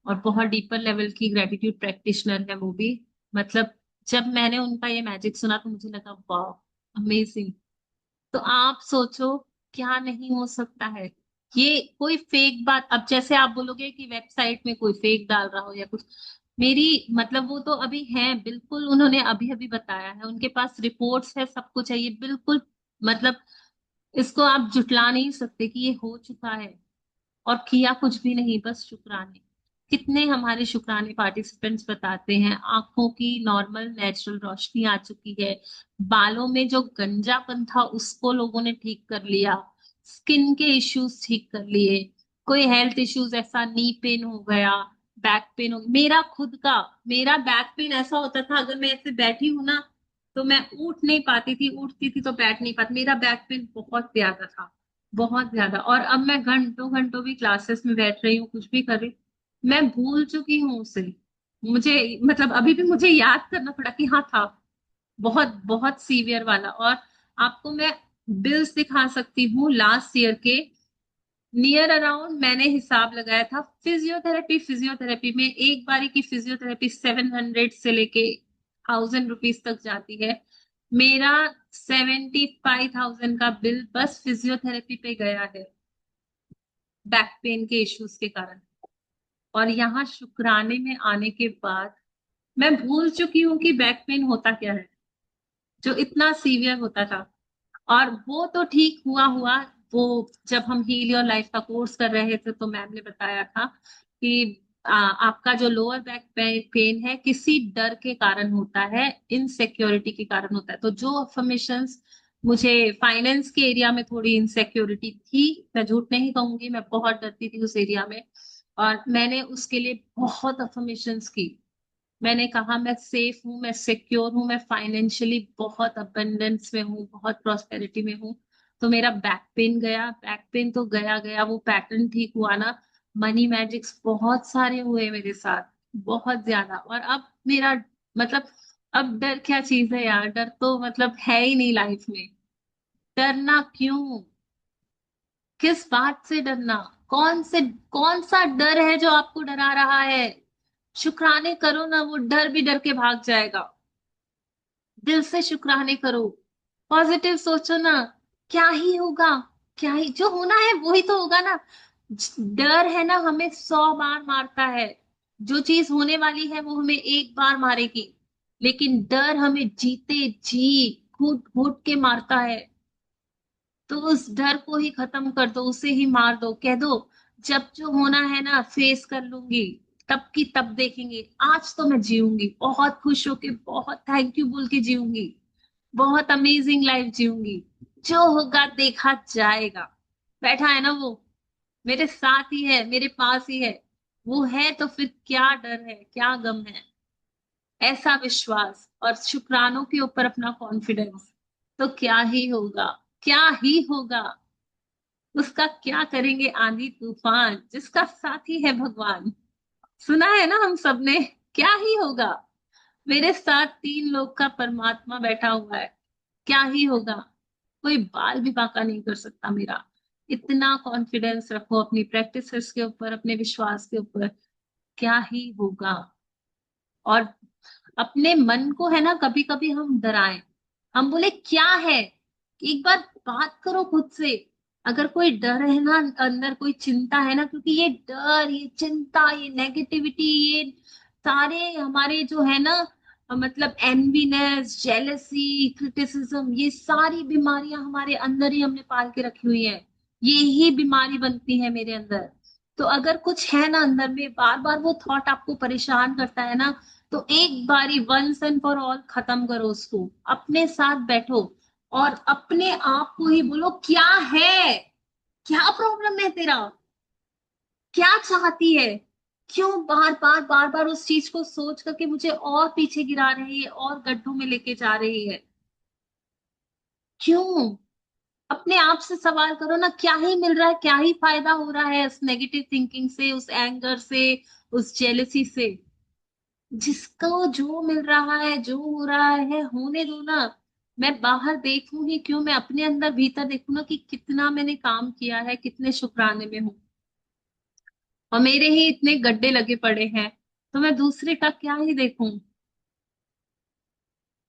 और बहुत डीपर लेवल की ग्रेटिट्यूड प्रैक्टिशनर है वो भी। मतलब जब मैंने उनका ये मैजिक सुना तो मुझे लगा वाह, अमेजिंग। तो आप सोचो क्या नहीं हो सकता है। ये कोई फेक बात, अब जैसे आप बोलोगे कि वेबसाइट में कोई फेक डाल रहा हो या कुछ, मेरी मतलब वो तो अभी है बिल्कुल, उन्होंने अभी अभी बताया है, उनके पास रिपोर्ट्स है, सब कुछ है, ये बिल्कुल मतलब इसको आप जुटला नहीं सकते कि ये हो चुका है। और किया कुछ भी नहीं, बस शुक्राने। कितने हमारे शुक्राने पार्टिसिपेंट्स बताते हैं आंखों की नॉर्मल नेचुरल रोशनी आ चुकी है, बालों में जो गंजापन था उसको लोगों ने ठीक कर लिया, स्किन के इश्यूज ठीक कर लिए, कोई हेल्थ इश्यूज ऐसा नी पेन हो गया, बैक पेन हो, मेरा खुद का, मेरा बैक पेन ऐसा होता था अगर मैं ऐसे बैठी हूं ना तो मैं उठ नहीं पाती थी, उठती थी तो बैठ नहीं पाती, मेरा बैक पेन बहुत ज्यादा था, बहुत ज्यादा। और अब मैं घंटों घंटों भी क्लासेस में बैठ रही हूँ, कुछ भी कर रही हूँ, मैं भूल चुकी हूँ उसे। मुझे मतलब अभी भी मुझे याद करना पड़ा कि हाँ था, बहुत बहुत सीवियर वाला। और आपको मैं बिल्स दिखा सकती हूँ लास्ट ईयर के, नियर अराउंड मैंने हिसाब लगाया था फिजियोथेरेपी, फिजियोथेरेपी में एक बारी की फिजियोथेरेपी 700 से लेके 1000 रुपीज तक जाती है। मेरा 75,000 का बिल बस फिजियोथेरेपी पे गया है, बैक पेन के इश्यूज के कारण। और यहाँ शुक्राने में आने के बाद मैं भूल चुकी हूँ कि बैक पेन होता क्या है, जो इतना सीवियर होता था। और वो तो ठीक हुआ हुआ, वो जब हम हील योर लाइफ का कोर्स कर रहे थे तो मैम ने बताया था कि आपका जो लोअर बैक पेन है किसी डर के कारण होता है, इनसिक्योरिटी के कारण होता है। तो जो अफर्मेशंस, मुझे फाइनेंस के एरिया में थोड़ी इनसिक्योरिटी थी, मैं झूठ नहीं कहूंगी, मैं बहुत डरती थी उस एरिया में, और मैंने उसके लिए बहुत अफर्मेशंस की। मैंने कहा मैं सेफ हूँ, मैं सिक्योर हूँ, मैं फाइनेंशियली बहुत अबंडेंस में हूँ, बहुत प्रॉस्पेरिटी में हूँ। तो मेरा बैक पेन गया, बैक पेन तो गया गया, वो पैटर्न ठीक हुआ ना। मनी मैजिक्स बहुत सारे हुए मेरे साथ, बहुत ज्यादा। और अब मेरा मतलब, अब डर क्या चीज है यार, डर तो मतलब है ही नहीं लाइफ में। डरना क्यों? किस बात से डरना? कौन सा डर है जो आपको डरा रहा है? शुक्राने करो ना, वो डर भी डर के भाग जाएगा। दिल से शुक्राने करो, पॉजिटिव सोचो ना। क्या ही होगा? क्या ही जो होना है वही तो होगा ना। डर है ना, हमें 100 बार मारता है। जो चीज होने वाली है वो हमें एक बार मारेगी, लेकिन डर हमें जीते जी घुट घुट के मारता है। तो उस डर को ही खत्म कर दो, उसे ही मार दो, कह दो जब जो होना है ना फेस कर लूंगी, तब की तब देखेंगे। आज तो मैं जीऊंगी बहुत खुश होके, बहुत थैंक यू बोल के जीऊंगी, बहुत अमेजिंग लाइफ जीऊंगी। जो होगा देखा जाएगा। बैठा है ना वो, मेरे साथ ही है, मेरे पास ही है। वो है तो फिर क्या डर है, क्या गम है? ऐसा विश्वास और शुक्रानों के ऊपर अपना कॉन्फिडेंस, तो क्या ही होगा? क्या ही होगा? उसका क्या करेंगे आंधी तूफान, जिसका साथी है भगवान। सुना है ना हम सबने, क्या ही होगा? मेरे साथ 3 लोग का परमात्मा बैठा हुआ है, क्या ही होगा? कोई बाल भी बांका नहीं कर सकता मेरा। इतना कॉन्फिडेंस रखो अपनी प्रैक्टिसेस के ऊपर, अपने विश्वास के ऊपर। क्या ही होगा? और अपने मन को है ना, कभी कभी हम डराएं, हम बोले क्या है, एक बार बात करो खुद से। अगर कोई डर है ना अंदर, कोई चिंता है ना, क्योंकि ये डर, ये चिंता, ये नेगेटिविटी, ये सारे हमारे जो है ना, मतलब एनवीनेस, जेलसी, क्रिटिसिज्म, ये सारी बीमारियां हमारे अंदर ही हमने पाल के रखी हुई है। ये ही बीमारी बनती है मेरे अंदर। तो अगर कुछ है ना अंदर में, बार बार वो थॉट आपको परेशान करता है ना, तो एक बारी वंस एंड फॉर ऑल खत्म करो उसको। अपने साथ बैठो और अपने आप को ही बोलो क्या है, क्या प्रॉब्लम है तेरा, क्या चाहती है? क्यों बार बार बार बार उस चीज को सोच करके मुझे और पीछे गिरा रही है और गड्ढों में लेके जा रही है? क्यों? अपने आप से सवाल करो ना, क्या ही मिल रहा है, क्या ही फायदा हो रहा है उस नेगेटिव थिंकिंग से, उस एंगर से, उस जेलसी से? जिसको जो मिल रहा है, जो हो रहा है होने दो ना। मैं बाहर देखूं ही क्यों, मैं अपने अंदर भीतर देखूं ना कि कितना मैंने काम किया है, कितने शुक्राने में हूं। और मेरे ही इतने गड्ढे लगे पड़े हैं, तो मैं दूसरे का क्या ही देखूं।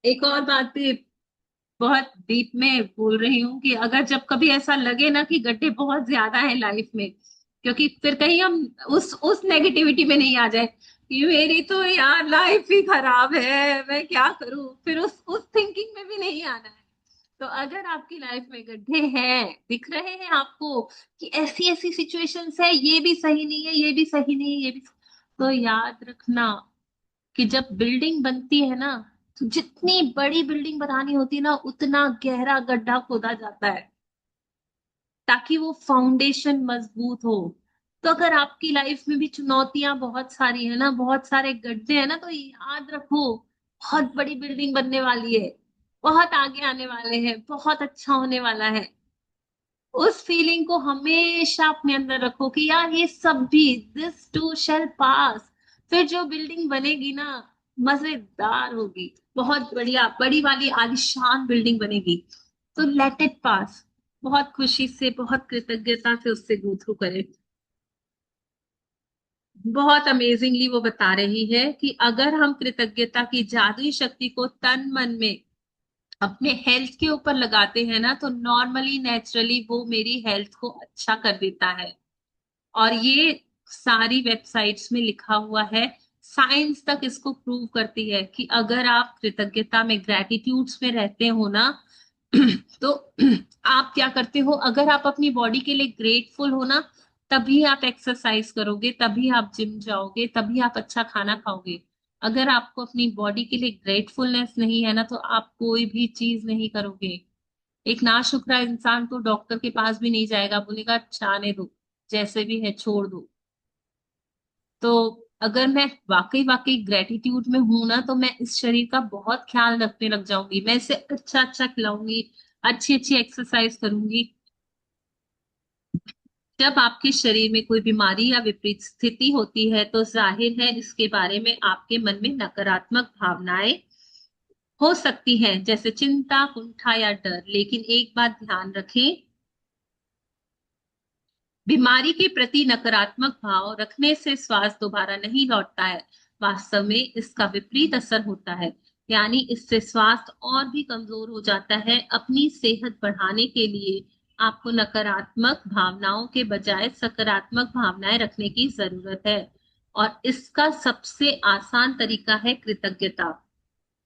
एक और बात भी बहुत डीप में बोल रही हूँ कि अगर जब कभी ऐसा लगे ना कि गड्ढे बहुत ज्यादा है लाइफ में, क्योंकि फिर कहीं हम उस नेगेटिविटी में नहीं आ जाए कि मेरी तो यार लाइफ ही खराब है, मैं क्या करूं, फिर उस थिंकिंग में भी नहीं आना है। तो अगर आपकी लाइफ में गड्ढे हैं, दिख रहे हैं आपको कि ऐसी ऐसी सिचुएशंस है, ये भी सही नहीं है, ये भी सही नहीं है, ये भी, तो याद रखना कि जब बिल्डिंग बनती है ना, तो जितनी बड़ी बिल्डिंग बनानी होती है ना, उतना गहरा गड्ढा खोदा जाता है, ताकि वो फाउंडेशन मजबूत हो। तो अगर आपकी लाइफ में भी चुनौतियां बहुत सारी है ना, बहुत सारे गड्ढे हैं ना, तो याद रखो बहुत बड़ी बिल्डिंग बनने वाली है, बहुत आगे आने वाले हैं, बहुत अच्छा होने वाला है। उस फीलिंग को हमेशा अपने अंदर रखो कि यार ये सब भी, दिस टू शैल पास। फिर जो बिल्डिंग बनेगी ना, मजेदार होगी, बहुत बढ़िया बड़ी वाली आलीशान बिल्डिंग बनेगी। तो लेट इट पास, बहुत खुशी से, बहुत कृतज्ञता से उससे गो थ्रू करें। बहुत अमेजिंगली वो बता रही है कि अगर हम कृतज्ञता की जादुई शक्ति को तन मन में अपने हेल्थ के ऊपर लगाते हैं ना, तो नॉर्मली नेचुरली वो मेरी हेल्थ को अच्छा कर देता है। और ये सारी वेबसाइट्स में लिखा हुआ है, साइंस तक इसको प्रूव करती है कि अगर आप कृतज्ञता में, ग्रेटिट्यूड्स में रहते हो ना, तो आप क्या करते हो, अगर आप अपनी बॉडी के लिए ग्रेटफुल हो ना, तभी आप एक्सरसाइज करोगे, तभी आप जिम जाओगे, तभी आप अच्छा खाना खाओगे। अगर आपको अपनी बॉडी के लिए ग्रेटफुलनेस नहीं है ना, तो आप कोई भी चीज नहीं करोगे। एक नाशुक्रा इंसान तो डॉक्टर के पास भी नहीं जाएगा, बोलेगा जाने दो, जैसे भी है छोड़ दो। तो अगर मैं वाकई वाकई ग्रेटिट्यूड में हूं ना, तो मैं इस शरीर का बहुत ख्याल रखने लग जाऊंगी, मैं इसे अच्छा अच्छा खिलाऊंगी, अच्छी अच्छी एक्सरसाइज करूंगी। जब आपके शरीर में कोई बीमारी या विपरीत स्थिति होती है तो जाहिर है इसके बारे में आपके मन में नकारात्मक भावनाएं हो सकती हैं, जैसे चिंता, कुंठा या डर। लेकिन एक बात ध्यान रखें, बीमारी के प्रति नकारात्मक भाव रखने से स्वास्थ्य दोबारा नहीं लौटता है। वास्तव में इसका विपरीत असर होता है, यानी इससे स्वास्थ्य और भी कमजोर हो जाता है। अपनी सेहत बढ़ाने के लिए आपको नकारात्मक भावनाओं के बजाय सकारात्मक भावनाएं रखने की जरूरत है। और इसका सबसे आसान तरीका है कृतज्ञता।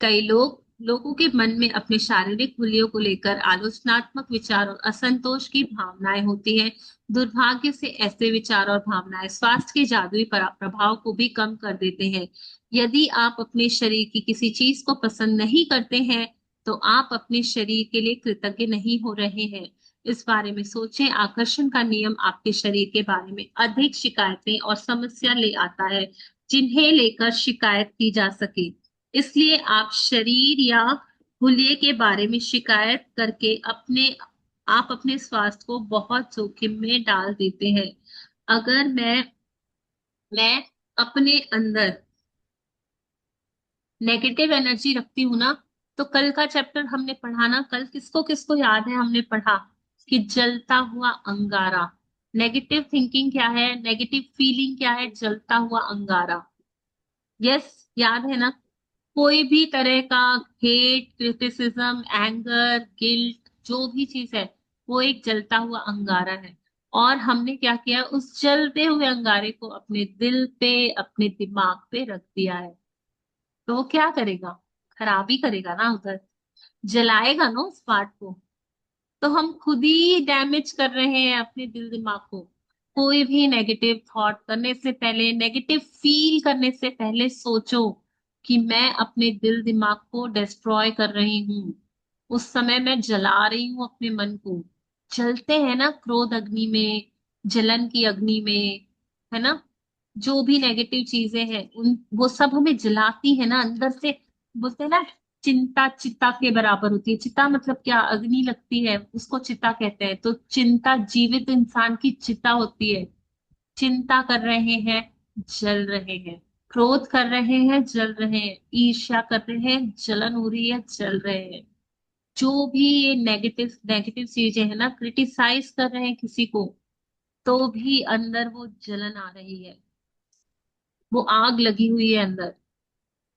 कई लोगों के मन में अपने शारीरिक मूल्यों को लेकर आलोचनात्मक विचार और असंतोष की भावनाएं होती हैं। दुर्भाग्य से ऐसे विचार और भावनाएं स्वास्थ्य के जादुई प्रभाव को भी कम कर देते हैं। यदि आप अपने शरीर की किसी चीज को पसंद नहीं करते हैं, तो आप अपने शरीर के लिए कृतज्ञ नहीं हो रहे हैं। इस बारे में सोचें, आकर्षण का नियम आपके शरीर के बारे में अधिक शिकायतें और समस्या ले आता है, जिन्हें लेकर शिकायत की जा सके। इसलिए आप शरीर या हुलिये के बारे में शिकायत करके आप अपने स्वास्थ्य को बहुत जोखिम में डाल देते हैं। अगर मैं अपने अंदर नेगेटिव एनर्जी रखती हूँ ना, तो कल का चैप्टर हमने पढ़ा ना, कल किसको किसको याद है, हमने पढ़ा कि जलता हुआ अंगारा। नेगेटिव थिंकिंग क्या है, नेगेटिव फीलिंग क्या है, जलता हुआ अंगारा। यस, याद है ना। कोई भी तरह का हेट, क्रिटिसिज्म, एंगर, गिल्ट, जो भी चीज है, वो एक जलता हुआ अंगारा है। और हमने क्या किया, उस जलते हुए अंगारे को अपने दिल पे, अपने दिमाग पे रख दिया है। तो वो क्या करेगा, खराबी करेगा ना, उधर जलाएगा ना उस पार्ट को। तो हम खुद ही डैमेज कर रहे हैं अपने दिल दिमाग को। कोई भी नेगेटिव थॉट करने से पहले, नेगेटिव फील करने से पहले सोचो कि मैं अपने दिल दिमाग को डिस्ट्रॉय कर रही हूँ। उस समय मैं जला रही हूँ अपने मन को। जलते हैं ना क्रोध अग्नि में, जलन की अग्नि में, है ना। जो भी नेगेटिव चीजें हैं उन वो सब हमें जलाती है ना अंदर से। बोलते हैं ना, चिंता चिता के बराबर होती है। चिता मतलब क्या, अग्नि लगती है, उसको चिता कहते हैं। तो चिंता जीवित इंसान की चिता होती है। चिंता कर रहे हैं, जल रहे हैं। क्रोध कर रहे हैं, जल रहे हैं। ईर्ष्या कर रहे हैं, जलन हो रही है, जल रहे हैं। जो भी ये नेगेटिव नेगेटिव चीजें है ना, क्रिटिसाइज कर रहे हैं किसी को, तो भी अंदर वो जलन आ रही है, वो आग लगी हुई है अंदर।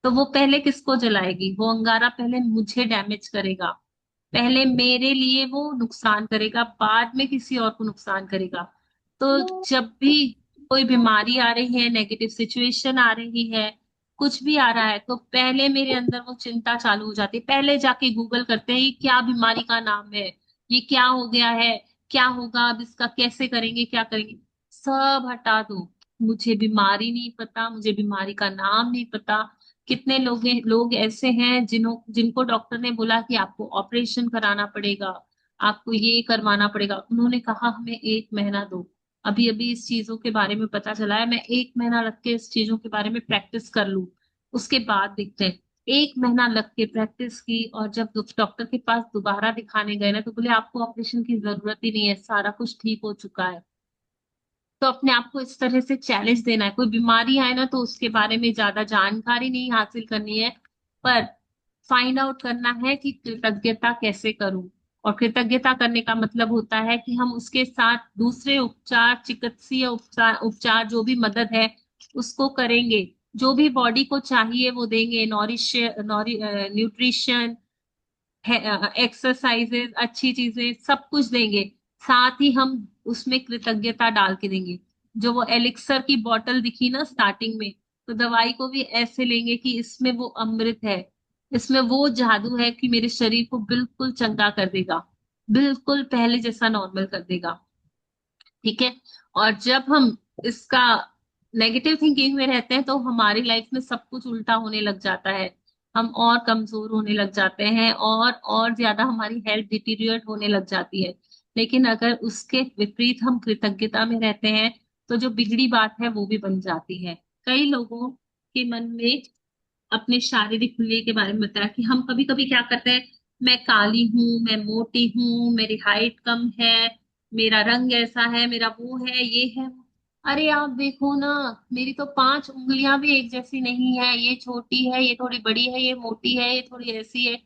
तो वो पहले किसको जलाएगी, वो अंगारा पहले मुझे डैमेज करेगा, पहले मेरे लिए वो नुकसान करेगा, बाद में किसी और को नुकसान करेगा। तो जब भी कोई बीमारी आ रही है, नेगेटिव सिचुएशन आ रही है, कुछ भी आ रहा है, तो पहले मेरे अंदर वो चिंता चालू हो जाती है। पहले जाके गूगल करते हैं ये क्या बीमारी का नाम है, ये क्या हो गया है, क्या होगा अब इसका, कैसे करेंगे, क्या करेंगे। सब हटा दो, मुझे बीमारी नहीं पता, मुझे बीमारी का नाम नहीं पता। कितने लोग ऐसे हैं जिनको डॉक्टर ने बोला कि आपको ऑपरेशन कराना पड़ेगा, आपको ये करवाना पड़ेगा, उन्होंने कहा हमें 1 महीना दो। अभी अभी इस चीजों के बारे में पता चला है, मैं 1 महीना लग के इस चीजों के बारे में प्रैक्टिस कर लूं, उसके बाद देखते हैं। 1 महीना लग के प्रैक्टिस की, और जब डॉक्टर के पास दोबारा दिखाने गए ना, तो बोले आपको ऑपरेशन की जरूरत ही नहीं है, सारा कुछ ठीक हो चुका है। तो अपने आप को इस तरह से चैलेंज देना है। कोई बीमारी आए ना, तो उसके बारे में ज्यादा जानकारी नहीं हासिल करनी है, पर फाइंड आउट करना है कि कृतज्ञता कैसे करूं। और कृतज्ञता करने का मतलब होता है कि हम उसके साथ दूसरे उपचार, चिकित्सीय उपचार उपचार जो भी मदद है उसको करेंगे। जो भी बॉडी को चाहिए वो देंगे, न्यूट्रिशन, एक्सरसाइजेस, अच्छी चीजें, सब कुछ देंगे। साथ ही हम उसमें कृतज्ञता डाल के देंगे। जो वो एलिक्सर की बोतल दिखी ना स्टार्टिंग में, तो दवाई को भी ऐसे लेंगे कि इसमें वो अमृत है, इसमें वो जादू है कि मेरे शरीर को बिल्कुल चंगा कर देगा, बिल्कुल पहले जैसा नॉर्मल कर देगा। ठीक है। और जब हम इसका नेगेटिव थिंकिंग में रहते हैं, तो हमारी लाइफ में सब कुछ उल्टा होने लग जाता है। हम और कमजोर होने लग जाते हैं, और ज्यादा हमारी हेल्थ डिटीरियरेट होने लग जाती है। लेकिन अगर उसके विपरीत हम कृतज्ञता में रहते हैं, तो जो बिगड़ी बात है वो भी बन जाती है। कई लोगों के मन में अपने शारीरिक मूल्य के बारे में बताया कि हम कभी कभी क्या करते हैं, मैं काली हूँ, मैं मोटी हूँ, मेरी हाइट कम है, मेरा रंग ऐसा है, मेरा वो है, ये है। अरे आप देखो ना, मेरी तो 5 उंगलियां भी एक जैसी नहीं है, ये छोटी है, ये थोड़ी बड़ी है, ये मोटी है, ये थोड़ी ऐसी है।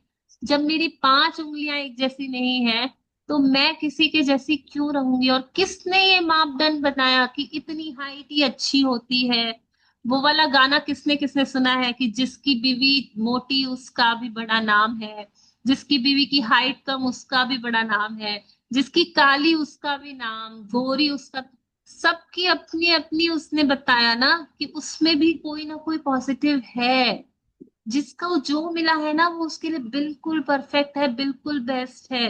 जब मेरी 5 उंगलियां एक जैसी नहीं है, तो मैं किसी के जैसी क्यों रहूंगी? और किसने ये मापदंड बनाया कि इतनी हाइट ही अच्छी होती है? वो वाला गाना किसने किसने सुना है कि जिसकी बीवी मोटी उसका भी बड़ा नाम है, जिसकी बीवी की हाइट कम उसका भी बड़ा नाम है, जिसकी काली उसका भी नाम, गोरी उसका। सबकी अपनी अपनी उसने बताया ना कि उसमें भी कोई ना कोई पॉजिटिव है। जिसको जो मिला है ना, वो उसके लिए बिल्कुल परफेक्ट है, बिल्कुल बेस्ट है।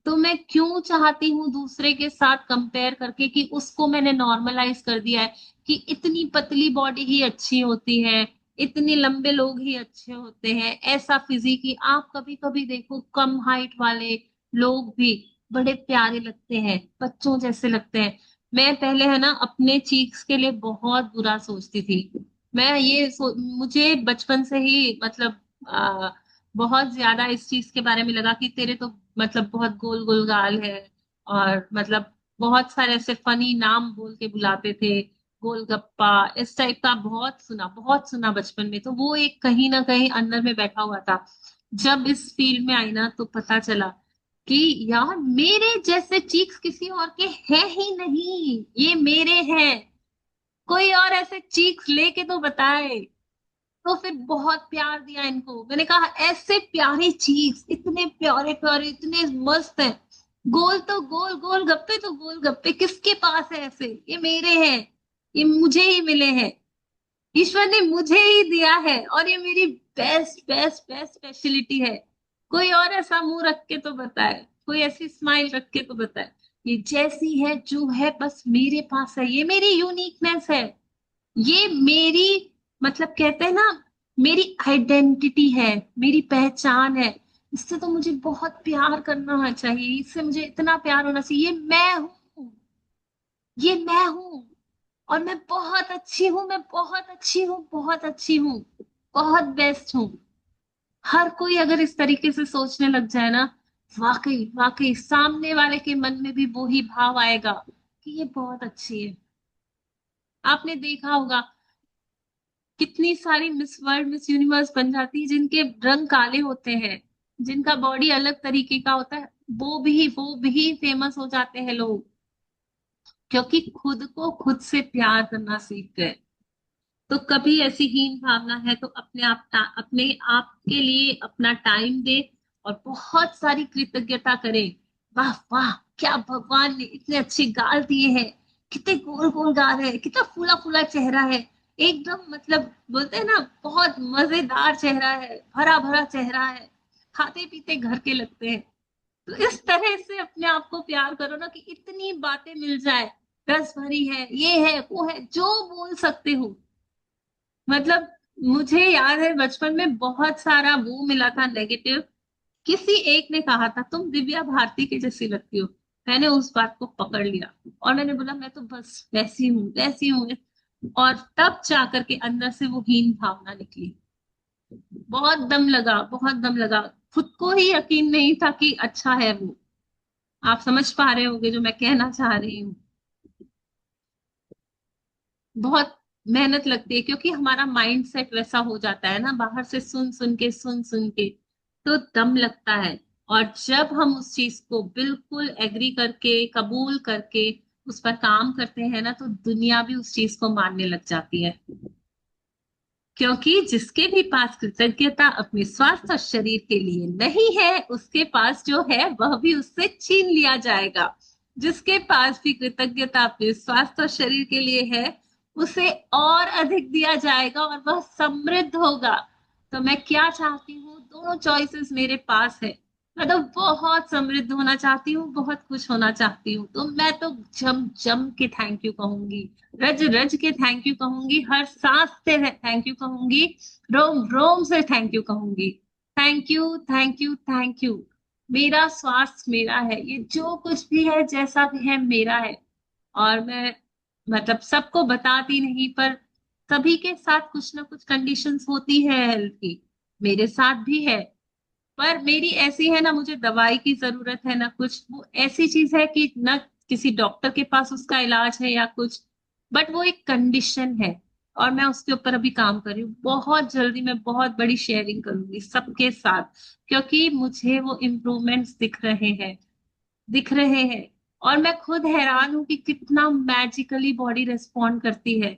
तो मैं क्यों चाहती हूँ दूसरे के साथ कंपेयर करके कि उसको मैंने नॉर्मलाइज कर दिया है कि इतनी पतली बॉडी ही अच्छी होती है, इतने लंबे लोग ही अच्छे होते हैं, ऐसा फिजिक ही। आप कभी कभी देखो, कम हाइट वाले लोग भी बड़े प्यारे लगते हैं, बच्चों जैसे लगते हैं। मैं पहले है ना अपने चीक्स के लिए बहुत बुरा सोचती थी। मुझे बचपन से ही मतलब बहुत ज्यादा इस चीज के बारे में लगा कि तेरे तो मतलब बहुत गोल गोल गाल है। और मतलब बहुत सारे ऐसे फनी नाम बोल के बुलाते थे, गोलगप्पा, इस टाइप का बहुत सुना बचपन में। तो वो एक कहीं ना कहीं अंदर में बैठा हुआ था। जब इस फील्ड में आई ना, तो पता चला कि यार मेरे जैसे चीक्स किसी और के हैं ही नहीं, ये मेरे हैं। कोई और ऐसे चीक्स लेके तो बताए। तो फिर बहुत प्यार दिया इनको। मैंने कहा ऐसे प्यारे चीज, इतने प्यारे प्यारे, इतने मस्त है। गोल तो गोल, गोल गप्पे तो गोल गप्पे, किसके पास है ऐसे? ये मेरे हैं, ये मुझे ही मिले हैं। ईश्वर ने मुझे ही दिया है, और ये मेरी बेस्ट बेस्ट बेस्ट स्पेशलिटी है। कोई और ऐसा मुंह रख के तो बताए, कोई ऐसी स्माइल रख के तो बताए। ये जैसी है जो है बस मेरे पास है, ये मेरी यूनिकनेस है। ये मेरी मतलब कहते हैं ना, मेरी आइडेंटिटी है, मेरी पहचान है। इससे तो मुझे बहुत प्यार करना चाहिए, इससे मुझे इतना प्यार होना चाहिए। ये मैं हूँ, ये मैं हूँ। और मैं बहुत अच्छी हूँ, मैं बहुत अच्छी हूँ, बहुत अच्छी हूँ, बहुत बेस्ट हूँ। हर कोई अगर इस तरीके से सोचने लग जाए ना, वाकई वाकई सामने वाले के मन में भी वो ही भाव आएगा कि ये बहुत अच्छी है। आपने देखा होगा कितनी सारी मिस वर्ल्ड, मिस यूनिवर्स बन जाती है जिनके रंग काले होते हैं, जिनका बॉडी अलग तरीके का होता है। वो भी फेमस हो जाते हैं लोग, क्योंकि खुद को खुद से प्यार करना सीख गए। तो कभी ऐसी हीन भावना है तो अपने आप के लिए अपना टाइम दे, और बहुत सारी कृतज्ञता करें। वाह वाह, क्या भगवान ने इतने अच्छे गाल दिए हैं, कितने गोल गोल गाल है, कितना फूला फूला चेहरा है, एकदम मतलब बोलते हैं ना, बहुत मजेदार चेहरा है, भरा भरा चेहरा है, खाते पीते घर के लगते हैं। तो इस तरह से अपने आप को प्यार करो ना कि इतनी बातें मिल जाए, रस भरी है, ये है, वो है, जो बोल सकते हो। मतलब मुझे याद है बचपन में बहुत सारा वो मिला था नेगेटिव। किसी एक ने कहा था तुम दिव्या भारती के जैसी लगती हो। मैंने उस बात को पकड़ लिया, और मैंने बोला मैं तो बस वैसी हूँ, वैसी हूँ। और तब जा करके अंदर से वो हीन भावना निकली। बहुत दम लगा, बहुत दम लगा। खुद को ही यकीन नहीं था कि अच्छा है वो। आप समझ पा रहे होंगे जो मैं कहना चाह रही हूँ। बहुत मेहनत लगती है, क्योंकि हमारा माइंड सेट वैसा हो जाता है ना, बाहर से सुन सुन के तो दम लगता है। और जब हम उस चीज को बिल्कुल एग्री करके, कबूल करके उस पर काम करते हैं ना, तो दुनिया भी उस चीज को मानने लग जाती है। क्योंकि जिसके भी पास कृतज्ञता अपने स्वास्थ्य और शरीर के लिए नहीं है, उसके पास जो है वह भी उससे छीन लिया जाएगा। जिसके पास भी कृतज्ञता अपने स्वास्थ्य और शरीर के लिए है, उसे और अधिक दिया जाएगा और वह समृद्ध होगा। तो मैं क्या चाहती हूँ, दोनों चॉइसेस मेरे पास है। मैं तो बहुत समृद्ध होना चाहती हूँ, बहुत खुश होना चाहती हूँ। तो मैं तो जम जम के थैंक यू कहूंगी, रज रज के थैंक यू कहूंगी, हर सांस से थैंक यू कहूंगी, रोम रोम से थैंक यू कहूंगी। Thank you thank you thank you. मेरा स्वास्थ्य मेरा है, ये जो कुछ भी है जैसा भी है मेरा है। और मैं मतलब सबको बताती नहीं, पर सभी के साथ कुछ ना कुछ कंडीशंस होती है हेल्थ की, मेरे साथ भी है। पर मेरी ऐसी है ना, मुझे दवाई की जरूरत है ना कुछ, वो ऐसी चीज है कि ना किसी डॉक्टर के पास उसका इलाज है या कुछ, बट वो एक कंडीशन है। और मैं उसके ऊपर अभी काम कर रही हूँ। बहुत जल्दी मैं बहुत बड़ी शेयरिंग करूंगी सबके साथ, क्योंकि मुझे वो इम्प्रूवमेंट्स दिख रहे हैं। और मैं खुद हैरान हूँ कि कितना मैजिकली बॉडी रिस्पॉन्ड करती है।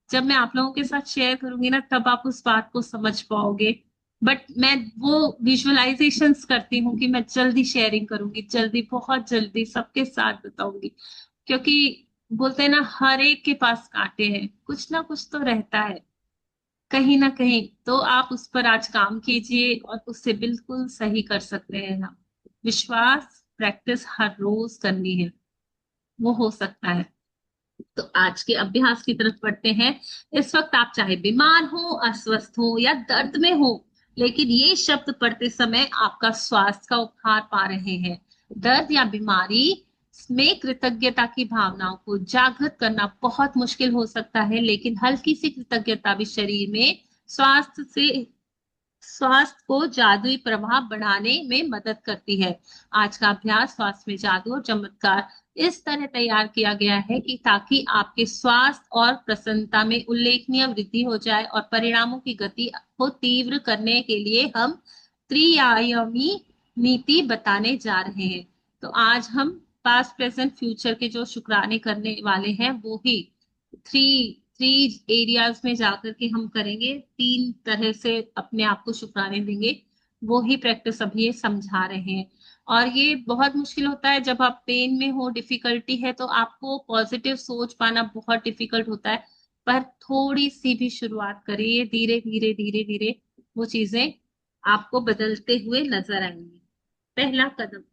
जब मैं आप लोगों के साथ शेयर करूंगी ना, तब आप उस बात को समझ पाओगे। बट मैं वो विजुअलाइजेशंस करती हूँ कि मैं जल्दी शेयरिंग करूंगी, जल्दी, बहुत जल्दी सबके साथ बताऊंगी। क्योंकि बोलते हैं ना, हर एक के पास कांटे हैं, कुछ ना कुछ तो रहता है कहीं ना कहीं। तो आप उस पर आज काम कीजिए और उससे बिल्कुल सही कर सकते हैं हम। विश्वास, प्रैक्टिस हर रोज करनी है, वो हो सकता है। तो आज के अभ्यास की तरफ बढ़ते हैं। इस वक्त आप चाहे बीमार हो, अस्वस्थ हो या दर्द में हो, लेकिन ये शब्द पढ़ते समय आपका स्वास्थ्य का उपहार पा रहे हैं। दर्द या बीमारी में कृतज्ञता की भावनाओं को जागृत करना बहुत मुश्किल हो सकता है, लेकिन हल्की सी कृतज्ञता भी शरीर में स्वास्थ्य से स्वास्थ्य को जादुई प्रभाव बढ़ाने में मदद करती है। आज का अभ्यास स्वास्थ्य में जादू और चमत्कार इस तरह तैयार किया गया है कि ताकि आपके स्वास्थ्य और प्रसन्नता में उल्लेखनीय वृद्धि हो जाए, और परिणामों की गति को तीव्र करने के लिए हम त्रिआयामी नीति बताने जा रहे हैं। तो आज हम पास्ट, प्रेजेंट, फ्यूचर के जो शुक्राने करने वाले हैं, वो ही थ्री थ्री एरियाज में जाकर के हम करेंगे। 3 तरह से अपने आप को शुक्राने देंगे। वो ही प्रैक्टिस अभी ये समझा रहे हैं। और ये बहुत मुश्किल होता है जब आप पेन में हो, डिफिकल्टी है, तो आपको पॉजिटिव सोच पाना बहुत डिफिकल्ट होता है। पर थोड़ी सी भी शुरुआत करिए, धीरे धीरे धीरे धीरे वो चीजें आपको बदलते हुए नजर आएंगी। पहला कदम,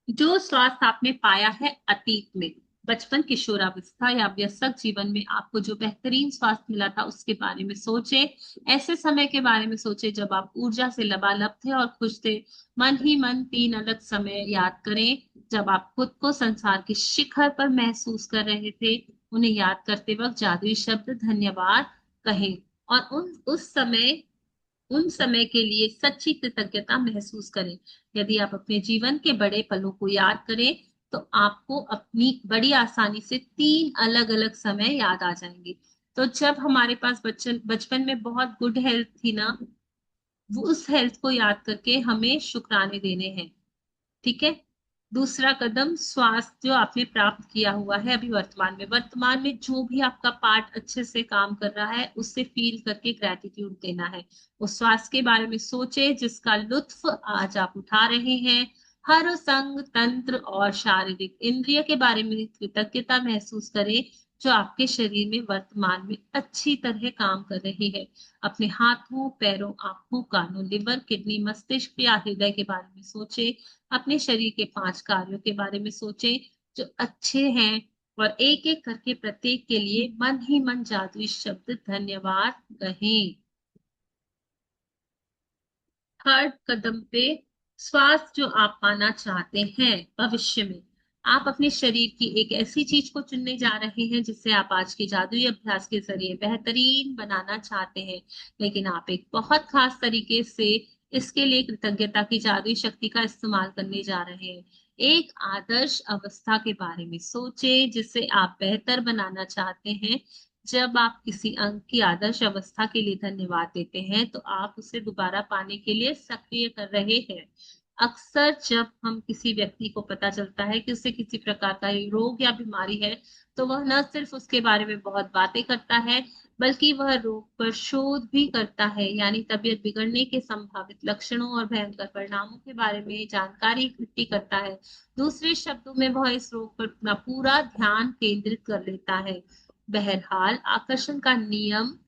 जो स्वास्थ्य आपने पाया है अतीत में, बचपन, किशोरावस्था या व्यस्क जीवन में आपको जो बेहतरीन स्वास्थ्य मिला था, उसके बारे में सोचें। ऐसे समय के बारे में सोचें जब आप ऊर्जा से लबालब थे और खुश थे। मन ही मन 3 अलग समय याद करें जब आप खुद को संसार के शिखर पर महसूस कर रहे थे। उन्हें याद करते वक्त जादुई शब्द धन्यवाद कहें, और उन समय के लिए सच्ची कृतज्ञता महसूस करें। यदि आप अपने जीवन के बड़े पलों को याद करें, तो आपको अपनी बड़ी आसानी से 3 अलग अलग समय याद आ जाएंगे। तो जब हमारे पास बचपन बचपन में बहुत गुड हेल्थ थी ना, वो उस हेल्थ को याद करके हमें शुक्राने देने हैं। ठीक है। दूसरा कदम, स्वास्थ्य जो आपने प्राप्त किया हुआ है अभी वर्तमान में जो भी आपका पार्ट अच्छे से काम कर रहा है, उससे फील करके ग्रेटिट्यूड देना है। उस स्वास्थ्य के बारे में सोचे जिसका लुत्फ आज आप उठा रहे हैं। हर संग, तंत्र और शारीरिक इंद्रिय के बारे में कृतज्ञता महसूस करें जो आपके शरीर में वर्तमान में अच्छी तरह काम कर रही है। अपने हाथों, पैरों, आंखों, कानों, लिवर, किडनी, मस्तिष्क या हृदय के बारे में सोचे। अपने शरीर के 5 कार्यों के बारे में सोचें जो अच्छे हैं, और एक एक करके प्रत्येक के लिए मन ही मन जादुई शब्द धन्यवाद कहें। थर्ड कदम पे, स्वास्थ्य जो आप पाना चाहते हैं भविष्य में, आप अपने शरीर की एक ऐसी चीज को चुनने जा रहे हैं जिसे आप आज के जादुई अभ्यास के जरिए बेहतरीन बनाना चाहते हैं। लेकिन आप एक बहुत खास तरीके से इसके लिए कृतज्ञता की जादुई शक्ति का इस्तेमाल करने जा रहे हैं। एक आदर्श अवस्था के बारे में सोचें जिसे आप बेहतर बनाना चाहते हैं। जब आप किसी अंग की आदर्श अवस्था के लिए धन्यवाद देते हैं, तो आप उसे दोबारा पाने के लिए सक्रिय कर रहे हैं। अक्सर जब हम किसी व्यक्ति को पता चलता है कि उसे किसी प्रकार का रोग या बीमारी है, तो वह न सिर्फ उसके बारे में बहुत बातें करता है, बल्कि वह रोग पर शोध भी करता है, यानी तबीयत बिगड़ने के संभावित लक्षणों और भयंकर परिणामों के बारे में जानकारी इकट्ठी करता है। दूसरे शब्दों में, वह इस रोग पर अपना पूरा ध्यान केंद्रित कर लेता है। बहरहाल, आकर्षण का नियम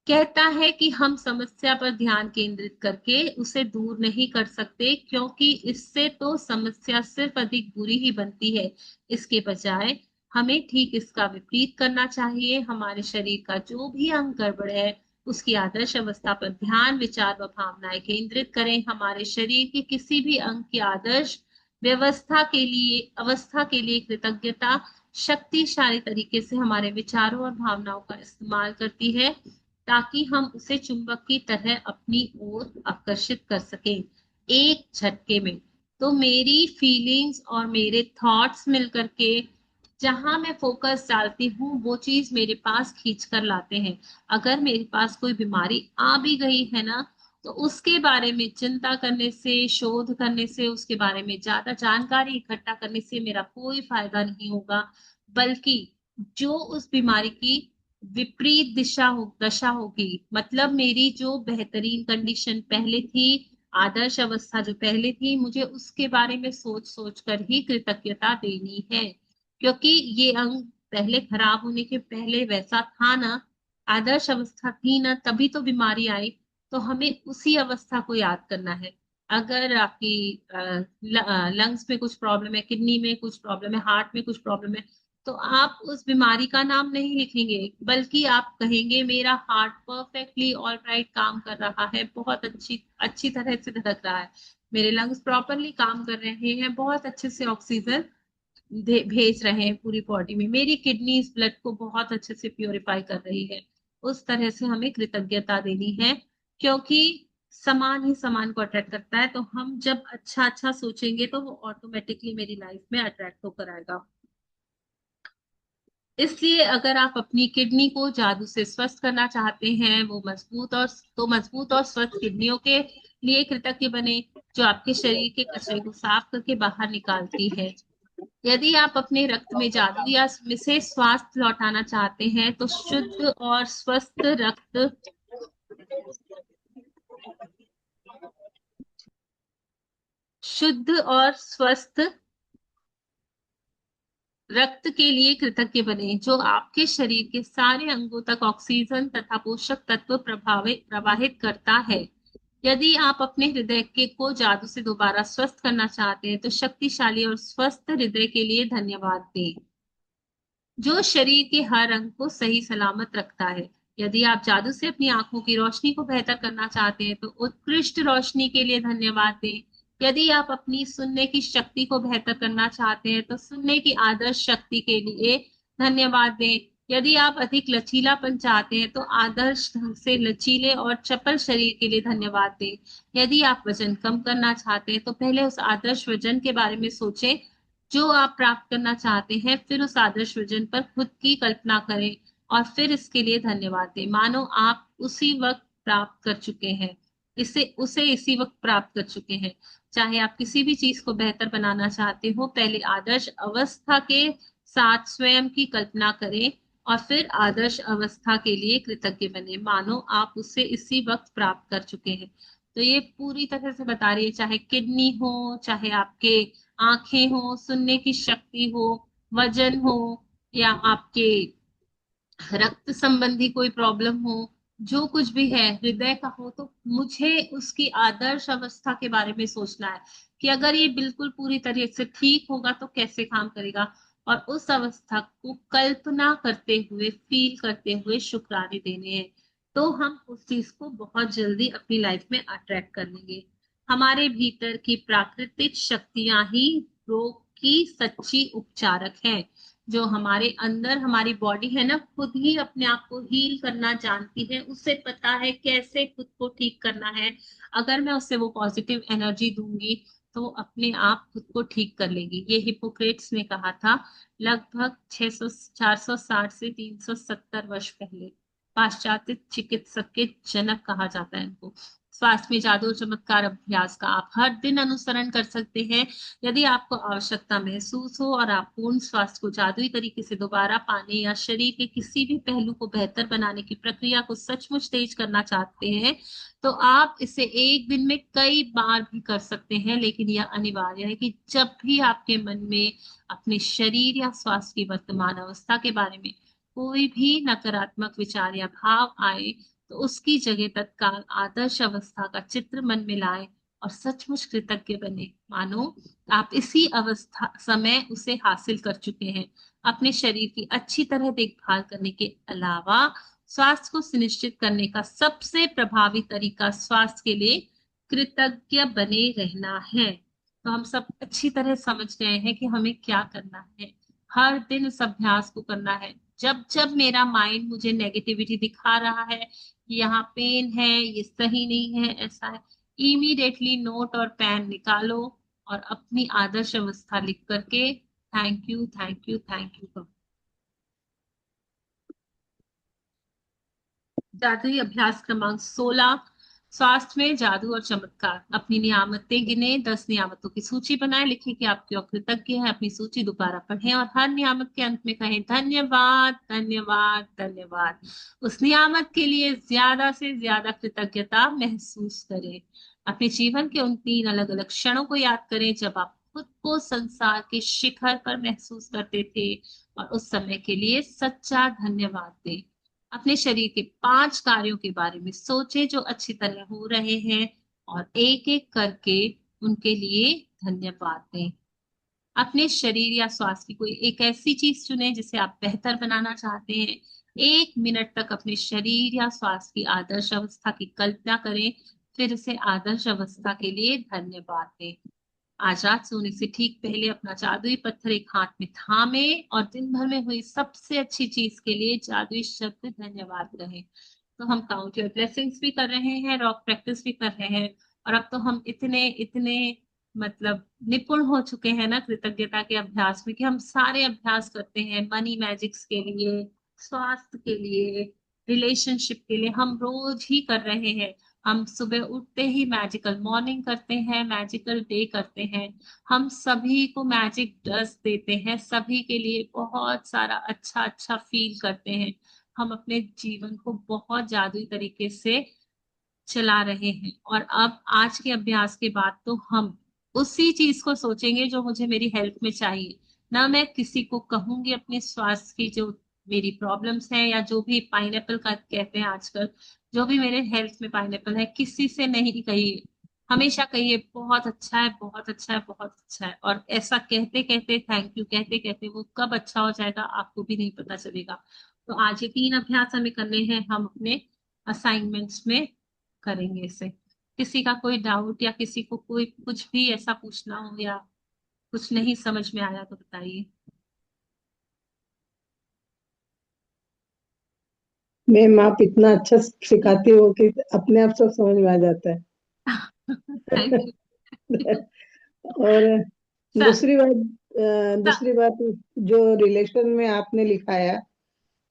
कहता है कि हम समस्या पर ध्यान केंद्रित करके उसे दूर नहीं कर सकते, क्योंकि इससे तो समस्या सिर्फ अधिक बुरी ही बनती है। इसके बजाय हमें ठीक इसका विपरीत करना चाहिए। हमारे शरीर का जो भी अंग गड़बड़ है, उसकी आदर्श अवस्था पर ध्यान, विचार व भावनाएं केंद्रित करें। हमारे शरीर के किसी भी अंग की आदर्श अवस्था के लिए कृतज्ञता शक्तिशाली तरीके से हमारे विचारों और भावनाओं का इस्तेमाल करती है। ताकि हम उसे चुंबक की तरह अपनी ओर आकर्षित कर सकें एक झटके में। तो मेरी फीलिंग्स और मेरे थॉट्स मिलकर के जहां मैं फोकस डालती हूँ वो चीज मेरे पास खींच कर लाते हैं। अगर मेरे पास कोई बीमारी आ भी गई है ना, तो उसके बारे में चिंता करने से, शोध करने से, उसके बारे में ज्यादा जानकारी इकट्ठा करने से मेरा कोई फायदा नहीं होगा। बल्कि जो उस बीमारी की विपरीत दशा होगी, मतलब मेरी जो बेहतरीन कंडीशन पहले थी, आदर्श अवस्था जो पहले थी, मुझे उसके बारे में सोच सोच कर ही कृतज्ञता देनी है। क्योंकि ये अंग पहले खराब होने के पहले वैसा था ना, आदर्श अवस्था थी ना, तभी तो बीमारी आई। तो हमें उसी अवस्था को याद करना है। अगर आपकी लंग्स में कुछ प्रॉब्लम है, किडनी में कुछ प्रॉब्लम है, हार्ट में कुछ प्रॉब्लम है, तो आप उस बीमारी का नाम नहीं लिखेंगे, बल्कि आप कहेंगे मेरा हार्ट परफेक्टली ऑल राइट काम कर रहा है, बहुत अच्छी अच्छी तरह से धड़क रहा है, मेरे लंग्स प्रॉपरली काम कर रहे हैं, बहुत अच्छे से ऑक्सीजन भेज रहे हैं पूरी बॉडी में, मेरी किडनीज ब्लड को बहुत अच्छे से प्योरीफाई कर रही है। उस तरह से हमें कृतज्ञता देनी है। क्योंकि समान ही समान को अट्रैक्ट करता है, तो हम जब अच्छा अच्छा सोचेंगे तो वो ऑटोमेटिकली मेरी लाइफ में अट्रैक्ट होकर आएगा। इसलिए अगर आप अपनी किडनी को जादू से स्वस्थ करना चाहते हैं, वो मजबूत और स्वस्थ किडनियों के लिए कृतज्ञ बने, जो आपके शरीर के कचरे को साफ करके बाहर निकालती है। यदि आप अपने रक्त में जादू या से स्वास्थ्य लौटाना चाहते हैं, तो शुद्ध और स्वस्थ रक्त के लिए कृतज्ञ बने, जो आपके शरीर के सारे अंगों तक ऑक्सीजन तथा पोषक तत्व प्रवाहित करता है। यदि आप अपने हृदय के को जादू से दोबारा स्वस्थ करना चाहते हैं, तो शक्तिशाली और स्वस्थ हृदय के लिए धन्यवाद दें, जो शरीर के हर अंग को सही सलामत रखता है। यदि आप जादू से अपनी आंखों की रोशनी को बेहतर करना चाहते हैं, तो उत्कृष्ट रोशनी के लिए धन्यवाद दें। यदि आप अपनी सुनने की शक्ति को बेहतर करना चाहते हैं, तो सुनने की आदर्श शक्ति के लिए धन्यवाद दें। यदि आप अधिक लचीलापन चाहते हैं, तो आदर्श ढंग से लचीले और चपल शरीर के लिए धन्यवाद दें। यदि आप वजन कम करना चाहते हैं, तो पहले उस आदर्श वजन के बारे में सोचें जो आप प्राप्त करना चाहते हैं, फिर उस आदर्श विजन पर खुद की कल्पना करें और फिर इसके लिए धन्यवाद दें, मानो आप उसी वक्त प्राप्त कर चुके हैं, इसे उसे इसी वक्त प्राप्त कर चुके हैं। चाहे आप किसी भी चीज को बेहतर बनाना चाहते हो, पहले आदर्श अवस्था के साथ स्वयं की कल्पना करें और फिर आदर्श अवस्था के लिए कृतज्ञ बने, मानो आप उसे इसी वक्त प्राप्त कर चुके हैं। तो ये पूरी तरह से बता रही है, चाहे किडनी हो, चाहे आपके आंखें हो, सुनने की शक्ति हो, वजन हो, या आपके रक्त संबंधी कोई प्रॉब्लम हो, जो कुछ भी है, हृदय का हो, तो मुझे उसकी आदर्श अवस्था के बारे में सोचना है कि अगर ये बिल्कुल पूरी तरह से ठीक होगा तो कैसे काम करेगा, और उस अवस्था को कल्पना करते हुए, फील करते हुए शुक्राने देने हैं। तो हम उस चीज को बहुत जल्दी अपनी लाइफ में अट्रैक्ट कर लेंगे। हमारे भीतर की प्राकृतिक शक्तियां ही रोग की सच्ची उपचारक हैं। जो हमारे अंदर हमारी बॉडी है ना, खुद ही अपने आप को हील करना जानती है, उसे पता है कैसे खुद को ठीक करना है। अगर मैं उसे वो पॉजिटिव एनर्जी दूंगी, तो वो अपने आप खुद को ठीक कर लेगी। ये हिपोक्रेट्स ने कहा था, लगभग 600 460 से 370 वर्ष पहले। पाश्चात्य चिकित्सक के जनक कहा जाता है इनको। स्वास्थ्य में जादू और चमत्कार अभ्यास का आप हर दिन अनुसरण कर सकते हैं। यदि आपको आवश्यकता महसूस हो और आप पूर्ण स्वास्थ्य को जादुई तरीके से दोबारा पाने या शरीर के किसी भी पहलू को बेहतर बनाने की प्रक्रिया को सचमुच तेज करना चाहते हैं, तो आप इसे एक दिन में कई बार भी कर सकते हैं। लेकिन यह अनिवार्य है कि जब भी आपके मन में अपने शरीर या स्वास्थ्य की वर्तमान अवस्था के बारे में कोई भी नकारात्मक विचार या भाव आए, तो उसकी जगह तत्काल आदर्श अवस्था का चित्र मन में लाए और सचमुच कृतज्ञ बने, मानो आप इसी अवस्था समय उसे हासिल कर चुके हैं। अपने शरीर की अच्छी तरह देखभाल करने के अलावा स्वास्थ्य को सुनिश्चित करने का सबसे प्रभावी तरीका स्वास्थ्य के लिए कृतज्ञ बने रहना है। तो हम सब अच्छी तरह समझ गए हैं कि हमें क्या करना है। हर दिन इस अभ्यास को करना है। जब जब मेरा माइंड मुझे नेगेटिविटी दिखा रहा है, यहाँ पेन है, ये सही नहीं है, ऐसा है। इमीडिएटली नोट और पेन निकालो और अपनी आदर्श अवस्था लिख करके thank you thank you thank you करो। जादुई अभ्यास क्रमांक 16, स्वास्थ्य में जादू और चमत्कार। अपनी नियामतें गिने, 10 नियामतों की सूची बनाए, लिखे कि आप क्यों कृतज्ञ हैं। अपनी सूची दोबारा पढ़ें और हर नियामत के अंत में कहें धन्यवाद धन्यवाद धन्यवाद। उस नियामत के लिए ज्यादा से ज्यादा कृतज्ञता महसूस करें। अपने जीवन के उन 3 अलग अलग क्षणों को याद करें जब आप खुद को संसार के शिखर पर महसूस करते थे और उस समय के लिए सच्चा धन्यवाद दें। अपने शरीर के 5 कार्यों के बारे में सोचें जो अच्छी तरह हो रहे हैं और एक एक करके उनके लिए धन्यवाद दें। अपने शरीर या स्वास्थ्य की कोई एक ऐसी चीज चुनें जिसे आप बेहतर बनाना चाहते हैं। 1 मिनट तक अपने शरीर या स्वास्थ्य की आदर्श अवस्था की कल्पना करें, फिर उसे आदर्श अवस्था के लिए धन्यवाद दें। आज रात सोने से ठीक पहले अपना जादुई पत्थर एक हाथ में थामे और दिन भर में हुई सबसे अच्छी चीज के लिए जादुई शब्द धन्यवाद कहें। तो हम काउंट योर ब्लेसिंग्स भी कर रहे हैं, रॉक प्रैक्टिस भी कर रहे हैं, और अब तो हम इतने इतने मतलब निपुण हो चुके हैं ना कृतज्ञता के अभ्यास में कि हम सारे अभ्यास करते हैं। मनी मैजिक्स के लिए, स्वास्थ्य के लिए, रिलेशनशिप के लिए हम रोज ही कर रहे हैं। हम सुबह उठते ही मैजिकल मॉर्निंग करते हैं, मैजिकल डे करते हैं। हम सभी को मैजिक डस्ट देते हैं, सभी के लिए बहुत सारा अच्छा अच्छा फील करते हैं। हम अपने जीवन को बहुत जादुई तरीके से चला रहे हैं। और अब आज के अभ्यास के बाद तो हम उसी चीज को सोचेंगे जो मुझे मेरी हेल्थ में चाहिए। ना मैं किसी को कहूंगी अपने स्वास्थ्य की जो मेरी प्रॉब्लम्स हैं, या जो भी पाइनएप्पल का कहते हैं आजकल, जो भी मेरे हेल्थ में पाइनएप्पल है, किसी से नहीं कहिए। हमेशा कहिए बहुत अच्छा है बहुत अच्छा है बहुत अच्छा है। और ऐसा कहते कहते, थैंक यू कहते कहते वो कब अच्छा हो जाएगा आपको भी नहीं पता चलेगा। तो आज ये 3 अभ्यास हमें करने हैं, हम अपने असाइनमेंट्स में करेंगे इसे। किसी का कोई डाउट या किसी को कोई कुछ भी ऐसा पूछना हो या कुछ नहीं समझ में आया तो बताइए। मैम आप इतना अच्छा सिखाती हो कि अपने आप सब समझ में आ जाता है। Thank you. और स, स, दूसरी बात, जो रिलेशन में आपने लिखाया,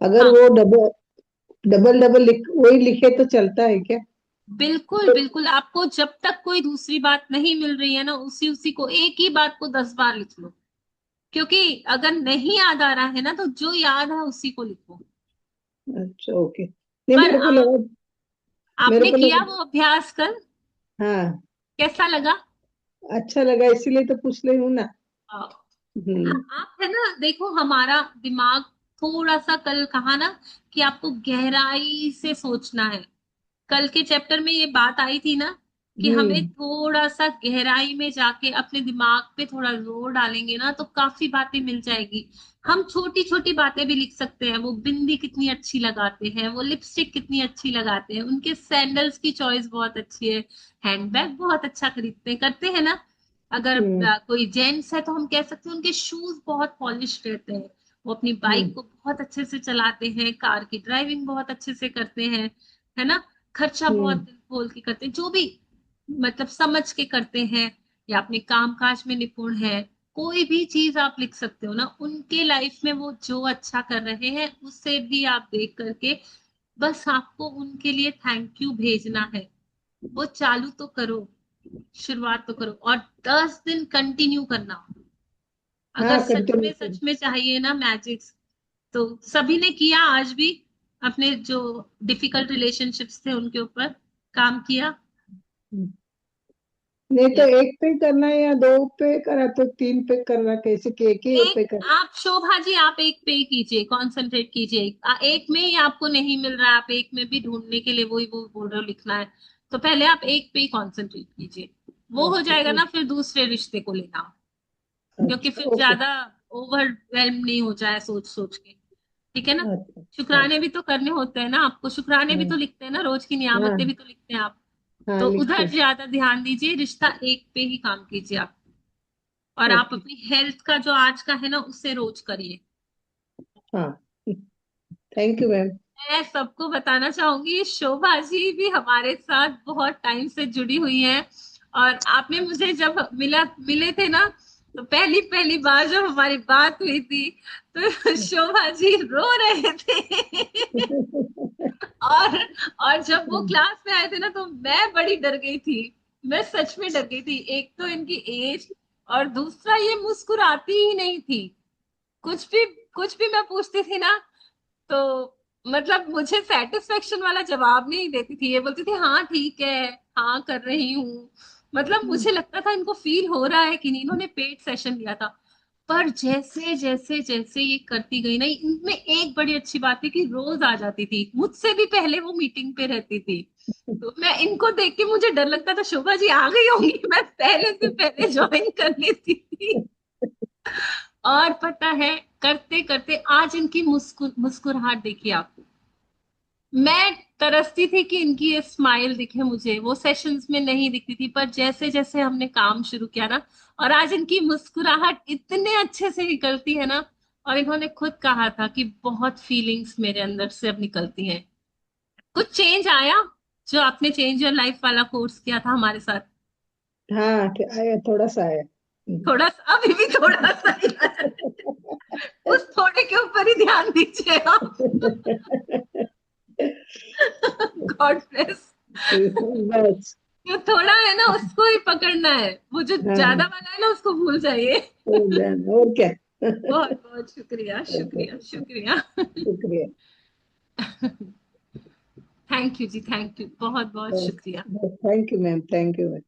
अगर हाँ, वो डबल डबल डबल वही लिखे तो चलता है क्या? बिल्कुल बिल्कुल। आपको जब तक कोई दूसरी बात नहीं मिल रही है ना, उसी उसी को, एक ही बात को 10 बार लिख लो। क्योंकि अगर नहीं याद आ रहा है ना, तो जो याद है उसी को लिखो। अच्छा, ओके। नहीं, पर मेरे आपने को किया लगा। वो अभ्यास कल? हाँ, कैसा लगा? अच्छा लगा, इसीलिए तो पूछ रही हूँ ना। आ, हम्म। आप है ना, देखो हमारा दिमाग थोड़ा सा, कल कहा ना कि आपको गहराई से सोचना है। कल के चैप्टर में ये बात आई थी ना कि हमें हम्म। थोड़ा सा गहराई में जाके अपने दिमाग पे थोड़ा जोर डालेंगे ना, तो काफी बातें मिल जाएगी। हम छोटी छोटी बातें भी लिख सकते हैं। वो बिंदी कितनी अच्छी लगाते हैं, वो लिपस्टिक कितनी अच्छी लगाते हैं, उनके सैंडल्स की चॉइस बहुत अच्छी है, हैंडबैग बहुत अच्छा खरीदते करते हैं ना। अगर हम्म। कोई जेंट्स है तो हम कह सकते हैं उनके शूज बहुत पॉलिश रहते हैं, वो अपनी बाइक हम्म। को बहुत अच्छे से चलाते हैं, कार की ड्राइविंग बहुत अच्छे से करते हैं, है ना। खर्चा बहुत हम्म। दिल खोल के करते हैं, जो भी मतलब समझ के करते हैं, या अपने काम काज में निपुण है। कोई भी चीज आप लिख सकते हो ना उनके लाइफ में, वो जो अच्छा कर रहे हैं उससे भी आप देख करके, बस आपको उनके लिए थैंक यू भेजना है। वो चालू तो करो, शुरुआत तो करो, और 10 दिन कंटिन्यू करना। अगर हाँ, कंटिन्यू सच में चाहिए ना मैजिक्स, तो सभी ने किया आज भी, अपने जो डिफिकल्ट रिलेशनशिप्स थे उनके ऊपर काम किया। नहीं तो या एक पे करना है या दो पे करा तो तीन पे करना, कैसे कि एक ही एक, पे कर? आप शोभा जी आप एक पे ही कीजिए, कॉन्सेंट्रेट कीजिए। एक में ही आपको नहीं मिल रहा है, आप एक में भी ढूंढने के लिए वही वो बोल रहे हो लिखना है, तो पहले आप एक पे ही कॉन्सेंट्रेट कीजिए। वो हो अच्छा, जाएगा ना, फिर दूसरे रिश्ते को लेना। क्योंकि अच्छा, फिर ओके। ज्यादा ओवरवेल्म नहीं हो जाए सोच सोच के। ठीक है ना। अच्छा, हाँ। शुक्राने भी तो करने होते हैं ना आपको, शुक्राने भी हाँ। तो लिखते हैं ना, रोज की नियामतें भी हाँ। तो लिखते हैं आप। हाँ, तो लिखते। उधर ज्यादा ध्यान दीजिए, रिश्ता एक पे ही काम कीजिए आप। और आप ओके। अपनी हेल्थ का जो आज का है ना, उससे रोज करिए। हाँ, थैंक यू मैम। मैं सबको बताना चाहूंगी, शोभा जी भी हमारे साथ बहुत टाइम से जुड़ी हुई हैं। और आपने मुझे जब मिले थे ना, तो पहली पहली बार जब हमारी बात हुई थी, तो शोभा जी रो रहे थे। और और जब वो क्लास में आए थे ना, तो मैं बड़ी डर गई थी। मैं सच में डर गई थी, एक तो इनकी एज, और दूसरा ये मुस्कुराती ही नहीं थी। कुछ भी कुछ भी मैं पूछती थी ना, तो मतलब मुझे सेटिस्फेक्शन वाला जवाब नहीं देती थी। ये बोलती थी हाँ ठीक है, हाँ कर रही हूँ। मतलब मुझे लगता था इनको फील हो रहा है कि नहीं। इन्होंने पेड सेशन लिया था, पर जैसे जैसे जैसे ये करती गई ना, इनमें एक बड़ी अच्छी बात थी कि रोज आ जाती थी, मुझसे भी पहले वो मीटिंग पे रहती थी। तो मैं इनको देख के मुझे डर लगता था, शोभा जी आ गई होंगी, मैं पहले से पहले ज्वाइन कर लेती थी। और पता है, करते करते आज इनकी मुस्कुराहट देखिए आप। मैं तरसती थी कि इनकी ये स्माइल दिखे मुझे, वो सेशंस में नहीं दिखती थी, पर जैसे जैसे हमने काम शुरू किया ना, और आज इनकी मुस्कुराहट इतने अच्छे से निकलती है ना। और इन्होंने खुद कहा था कि बहुत फीलिंग्स मेरे अंदर से अब निकलती हैं। कुछ चेंज आया जो आपने चेंज योर लाइफ वाला कोर्स किया था हमारे साथ? हाँ आया, थोड़ा सा आया। थोड़ा सा, अभी भी थोड़ा सा ही आया। उस थोड़े के ऊपर ही ध्यान दीजिए आप। God bless. बस। जो थोड़ा है ना उसको ही पकड़ना है, वो जो ज्यादा हाँ, वाला है ना उसको भूल जाइए। हो जाना और क्या। बहुत बहुत शुक्रिया, शुक्रिया, शुक्रिया। शुक्रिया। Thank you ji, thank you, बहुत बहुत शुक्रिया। Thank you ma'am, thank you ma'am.